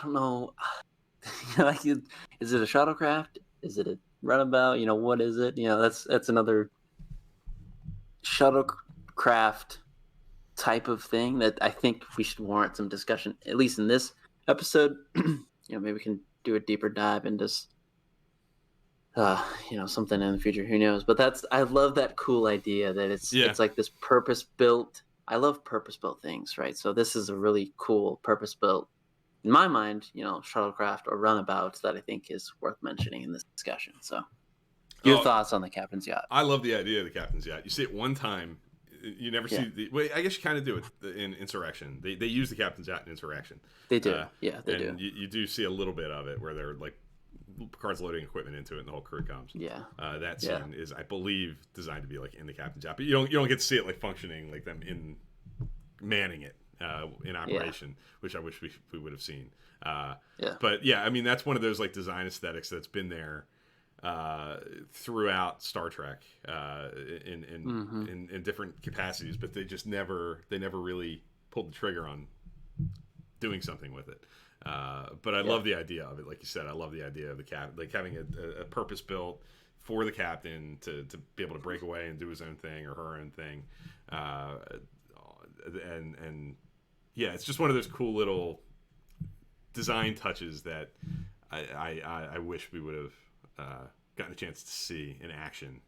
don't know. Like, is it a shuttlecraft? Is it a runabout? What is it? That's another shuttlecraft type of thing that I think we should warrant some discussion, at least in this episode. Maybe we can do a deeper dive into something in the future. Who knows? But I love that cool idea that it's like this purpose-built. I love purpose-built things, right? So this is a really cool purpose-built, in my mind, shuttlecraft or runabout that I think is worth mentioning in this discussion. So, your thoughts on the captain's yacht? I love the idea of the captain's yacht. You see it one time, you never see the. Well, I guess you kind of do it in Insurrection. They use the captain's yacht in Insurrection. They do, they do. You do see a little bit of it where they're like, Picard's loading equipment into it, and the whole crew comes. Yeah. That scene is, I believe, designed to be like in the captain's yacht, but you don't get to see it like functioning, like them in manning it in operation, which I wish we would have seen. But yeah, I mean, that's one of those like design aesthetics that's been there throughout Star Trek in different capacities, but they never really pulled the trigger on doing something with it. But I love the idea of it. Like you said, I love the idea of the like having a purpose built for the captain to be able to break away and do his own thing or her own thing. And yeah, it's just one of those cool little design touches that I wish we would have gotten a chance to see in action.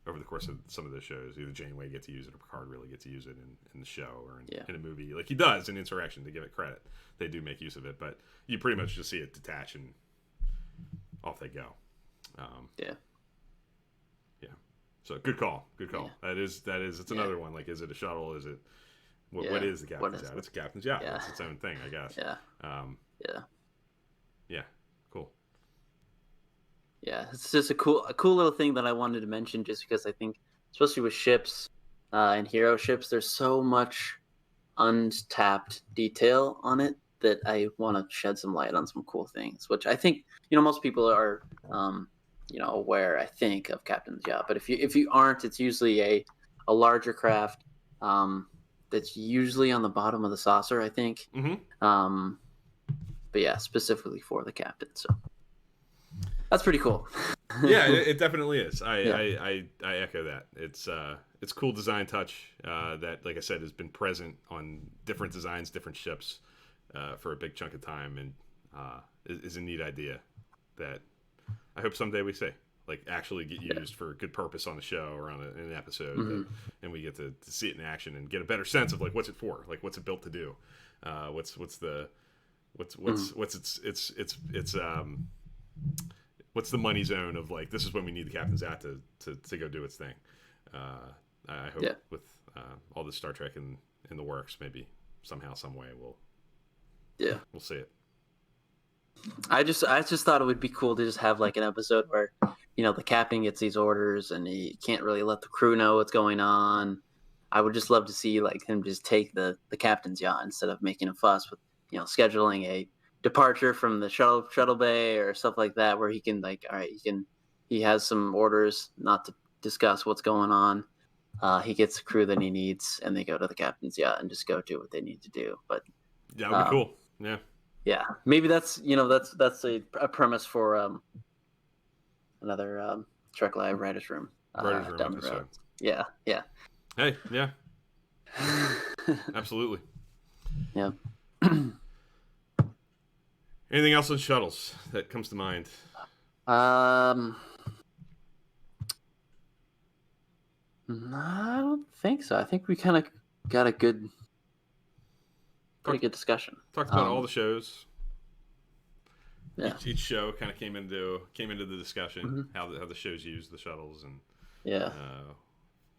Over the course of some of those shows, either Janeway get to use it or Picard really get to use it in the show or in a movie, like he does in Insurrection. To give it credit, they do make use of it, but you pretty much just see it detach and off they go. So good call. That is. It's another one. Like, is it a shuttle? Is it what is the captain's yacht? It's a captain's yacht. It's its own thing, I guess. Cool. Yeah, it's just a cool little thing that I wanted to mention, just because I think, especially with ships and hero ships, there's so much untapped detail on it that I want to shed some light on some cool things, which I think most people are aware, I think, of Captain's Yacht. But if you aren't, it's usually a larger craft that's usually on the bottom of the saucer, I think. But yeah, specifically for the captain. So that's pretty cool. Yeah, it definitely is. I echo that. It's cool design touch that, like I said, has been present on different designs, different ships for a big chunk of time, and is a neat idea that I hope someday we see, like, actually get used for good purpose on the show or on an episode, and we get to see it in action and get a better sense of like what's it for, like what's it built to do, what's the money zone of like, this is when we need the captain's yacht to go do its thing. I hope with all this Star Trek in the works, maybe somehow, some way we'll see it. I just thought it would be cool to just have like an episode where the captain gets these orders and he can't really let the crew know what's going on. I would just love to see like him just take the captain's yacht instead of making a fuss with scheduling a departure from the shuttle bay or stuff like that, where he can like, all right, he has some orders not to discuss what's going on. he gets the crew that he needs, and they go to the captain's yacht and just go do what they need to do. But that would be cool. Yeah, maybe that's a premise for another Trek Live writers room down episode. The road. Yeah. Hey, yeah, absolutely. Yeah. Anything else on Shuttles that comes to mind? I don't think so. I think we kind of got a pretty good discussion. Talked about all the shows. Yeah. Each show kind of came into the discussion, how the shows use the shuttles and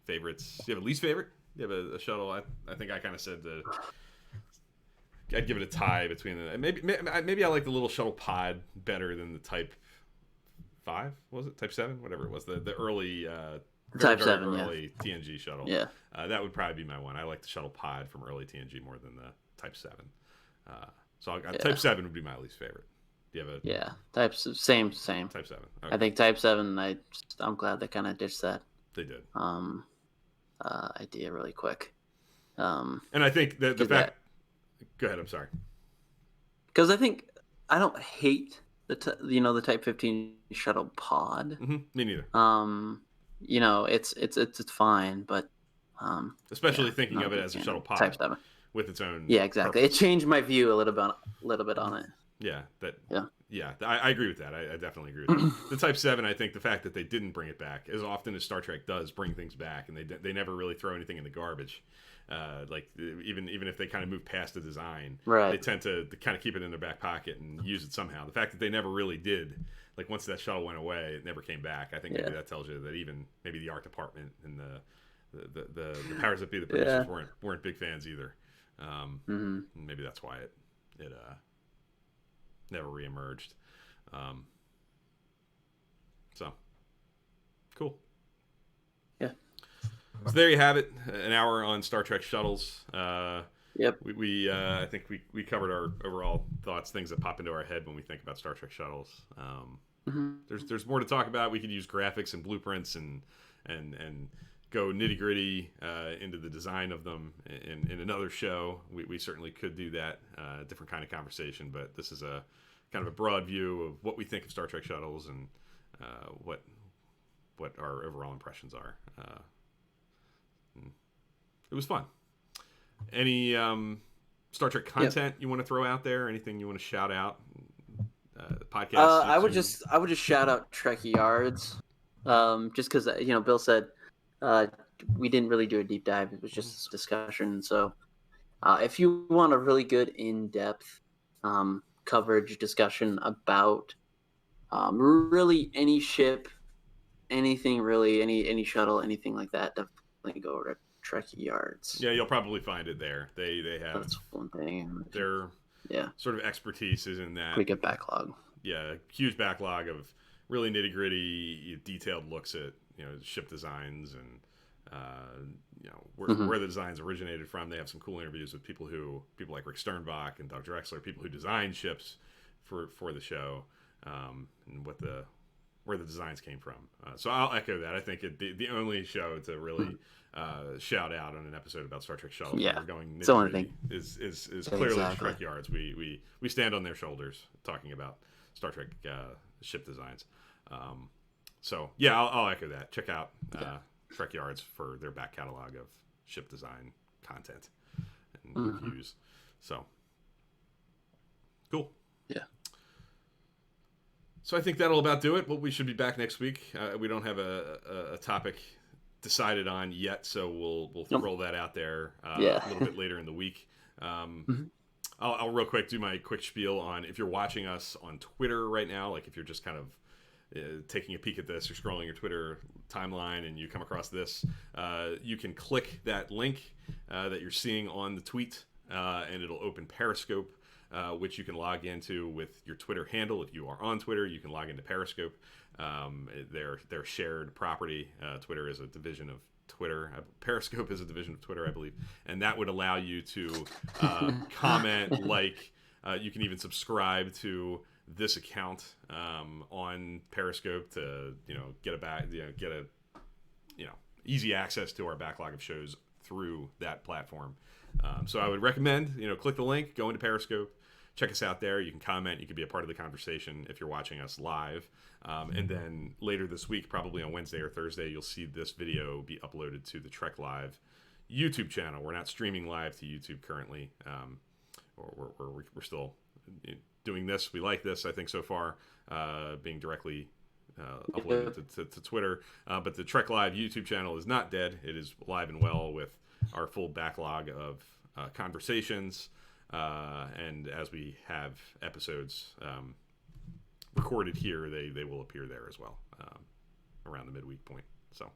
favorites. Do you have a least favorite? You have a shuttle? I think I kind of said I'd give it a tie between the maybe I like the little shuttle pod better than the Type 5. Was it Type 7? Whatever it was, the early Type 7 early TNG shuttle. Yeah, that would probably be my one. I like the shuttle pod from early TNG more than the Type 7. So Type 7 would be my least favorite. Do you have a same Type 7? Okay. I think Type 7. I'm glad they kind of ditched that. They did. Idea really quick. And I think the fact. Go ahead. I'm sorry. Because I don't hate the Type 15 shuttle pod. Mm-hmm. Me neither. It's fine, but especially thinking of it as a shuttle pod Type 7 with its own. Yeah, exactly. purpose. It changed my view a little bit on it. Yeah, I agree with that. I definitely agree with that. The Type 7, I think the fact that they didn't bring it back, as often as Star Trek does bring things back, and they never really throw anything in the garbage. Like even if they kind of move past the design, right. They tend to kind of keep it in their back pocket and use it somehow. The fact that they never really did, like once that shuttle went away, it never came back. I think maybe that tells you that even maybe the art department and the powers that be, the producers weren't big fans either. Maybe that's why it never reemerged. So cool. Yeah. So there you have it. An hour on Star Trek Shuttles. Yep. We I think we covered our overall thoughts, things that pop into our head when we think about Star Trek Shuttles. There's more to talk about. We could use graphics and blueprints and go nitty gritty into the design of them in another show. We certainly could do that. Different kind of conversation, but this is a kind of a broad view of what we think of Star Trek Shuttles and what our overall impressions are. It was fun. Any Star Trek content you want to throw out there? Anything you want to shout out? Podcast. I would just shout out Trek Yards, just because Bill said we didn't really do a deep dive. It was just a discussion. So if you want a really good in-depth coverage discussion about really any ship, anything really, any shuttle, anything like that, definitely go over to Trek Yards. Yeah, you'll probably find it there. They have that's one thing. Their sort of expertise is in that. Pretty good backlog. Yeah, huge backlog of really nitty gritty, detailed looks at ship designs and where the designs originated from. They have some cool interviews with people like Rick Sternbach and Doug Drexler, people who design ships for the show, and where the designs came from. So I'll echo that. I think the only show to really shout out on an episode about Star Trek Shuttles, we're going nitty-gritty, is clearly Trek Yards. We stand on their shoulders talking about Star Trek ship designs. So yeah, I'll echo that. Check out Trek Yards for their back catalog of ship design content and reviews. So cool. Yeah. So I think that'll about do it. But we should be back next week. We don't have a topic decided on yet, so we'll roll that out there a little bit later in the week. I'll real quick do my quick spiel on if you're watching us on Twitter right now, like if you're just kind of taking a peek at this or scrolling your Twitter timeline and you come across this, you can click that link that you're seeing on the tweet and it'll open Periscope, which you can log into with your Twitter handle. If you are on Twitter, you can log into Periscope. They're shared property. Twitter is a division of Twitter. Periscope is a division of Twitter, I believe. And that would allow you to comment, you can even subscribe to this account on Periscope to get easy access to our backlog of shows through that platform. So I would recommend, click the link, go into Periscope, check us out there. You can comment. You can be a part of the conversation if you're watching us live. And then later this week, probably on Wednesday or Thursday, you'll see this video be uploaded to the Trek Live YouTube channel. We're not streaming live to YouTube currently. We're still doing this. We like this, I think, so far, being directly uploaded to Twitter. But the Trek Live YouTube channel is not dead. It is alive and well with our full backlog of conversations. And as we have episodes recorded here, they will appear there as well around the midweek point. So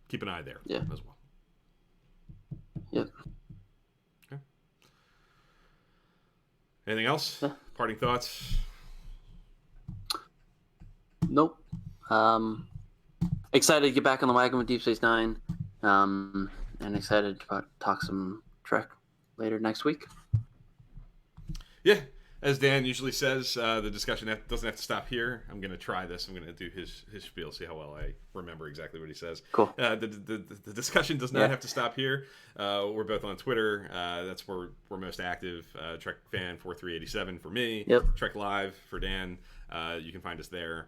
keep an eye there as well. Yep. Okay. Anything else? Parting thoughts? Nope. Excited to get back on the wagon with Deep Space Nine, and excited to talk some Trek later next week. Yeah, as Dan usually says, the discussion doesn't have to stop here. I'm going to try this. I'm going to do his spiel, see how well I remember exactly what he says. Cool. The discussion does not have to stop here. We're both on Twitter. That's where we're most active. Trek Fan 4387 for me. Yep. Trek Live for Dan. You can find us there.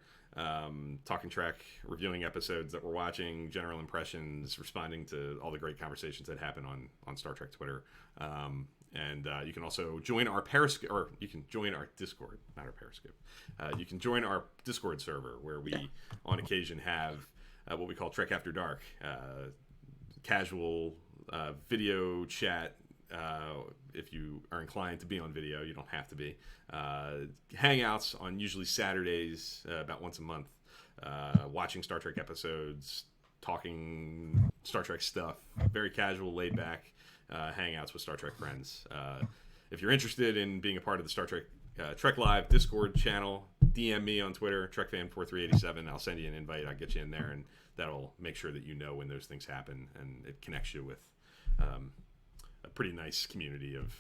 Talking Trek, reviewing episodes that we're watching, general impressions, responding to all the great conversations that happen on Star Trek Twitter. And you can also join our Periscope, or you can join our Discord, not our Periscope. You can join our Discord server where we, on occasion, have what we call Trek After Dark, casual video chat. If you are inclined to be on video, you don't have to be. Hangouts on usually Saturdays, about once a month, watching Star Trek episodes, talking Star Trek stuff, very casual, laid back hangouts with Star Trek friends. If you're interested in being a part of the Star Trek Trek Live Discord channel, DM me on Twitter, TrekFan4387. I'll send you an invite. I'll get you in there, and that'll make sure that you know when those things happen, and it connects you with a pretty nice community of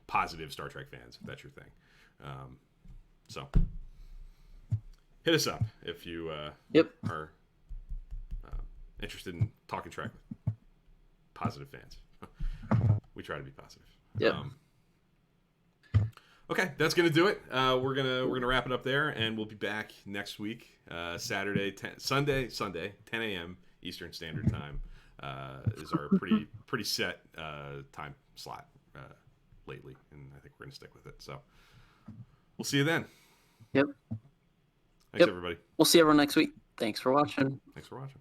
positive Star Trek fans, if that's your thing. So hit us up if you are interested in talking Trek with positive fans. We try to be positive. Yep. Okay, that's gonna do it. We're gonna wrap it up there, and we'll be back next week, Sunday, 10 a.m. Eastern Standard Time. Is our pretty set time slot lately, and I think we're gonna stick with it. So we'll see you then. Yep. Thanks, everybody. We'll see everyone next week. Thanks for watching. Thanks for watching.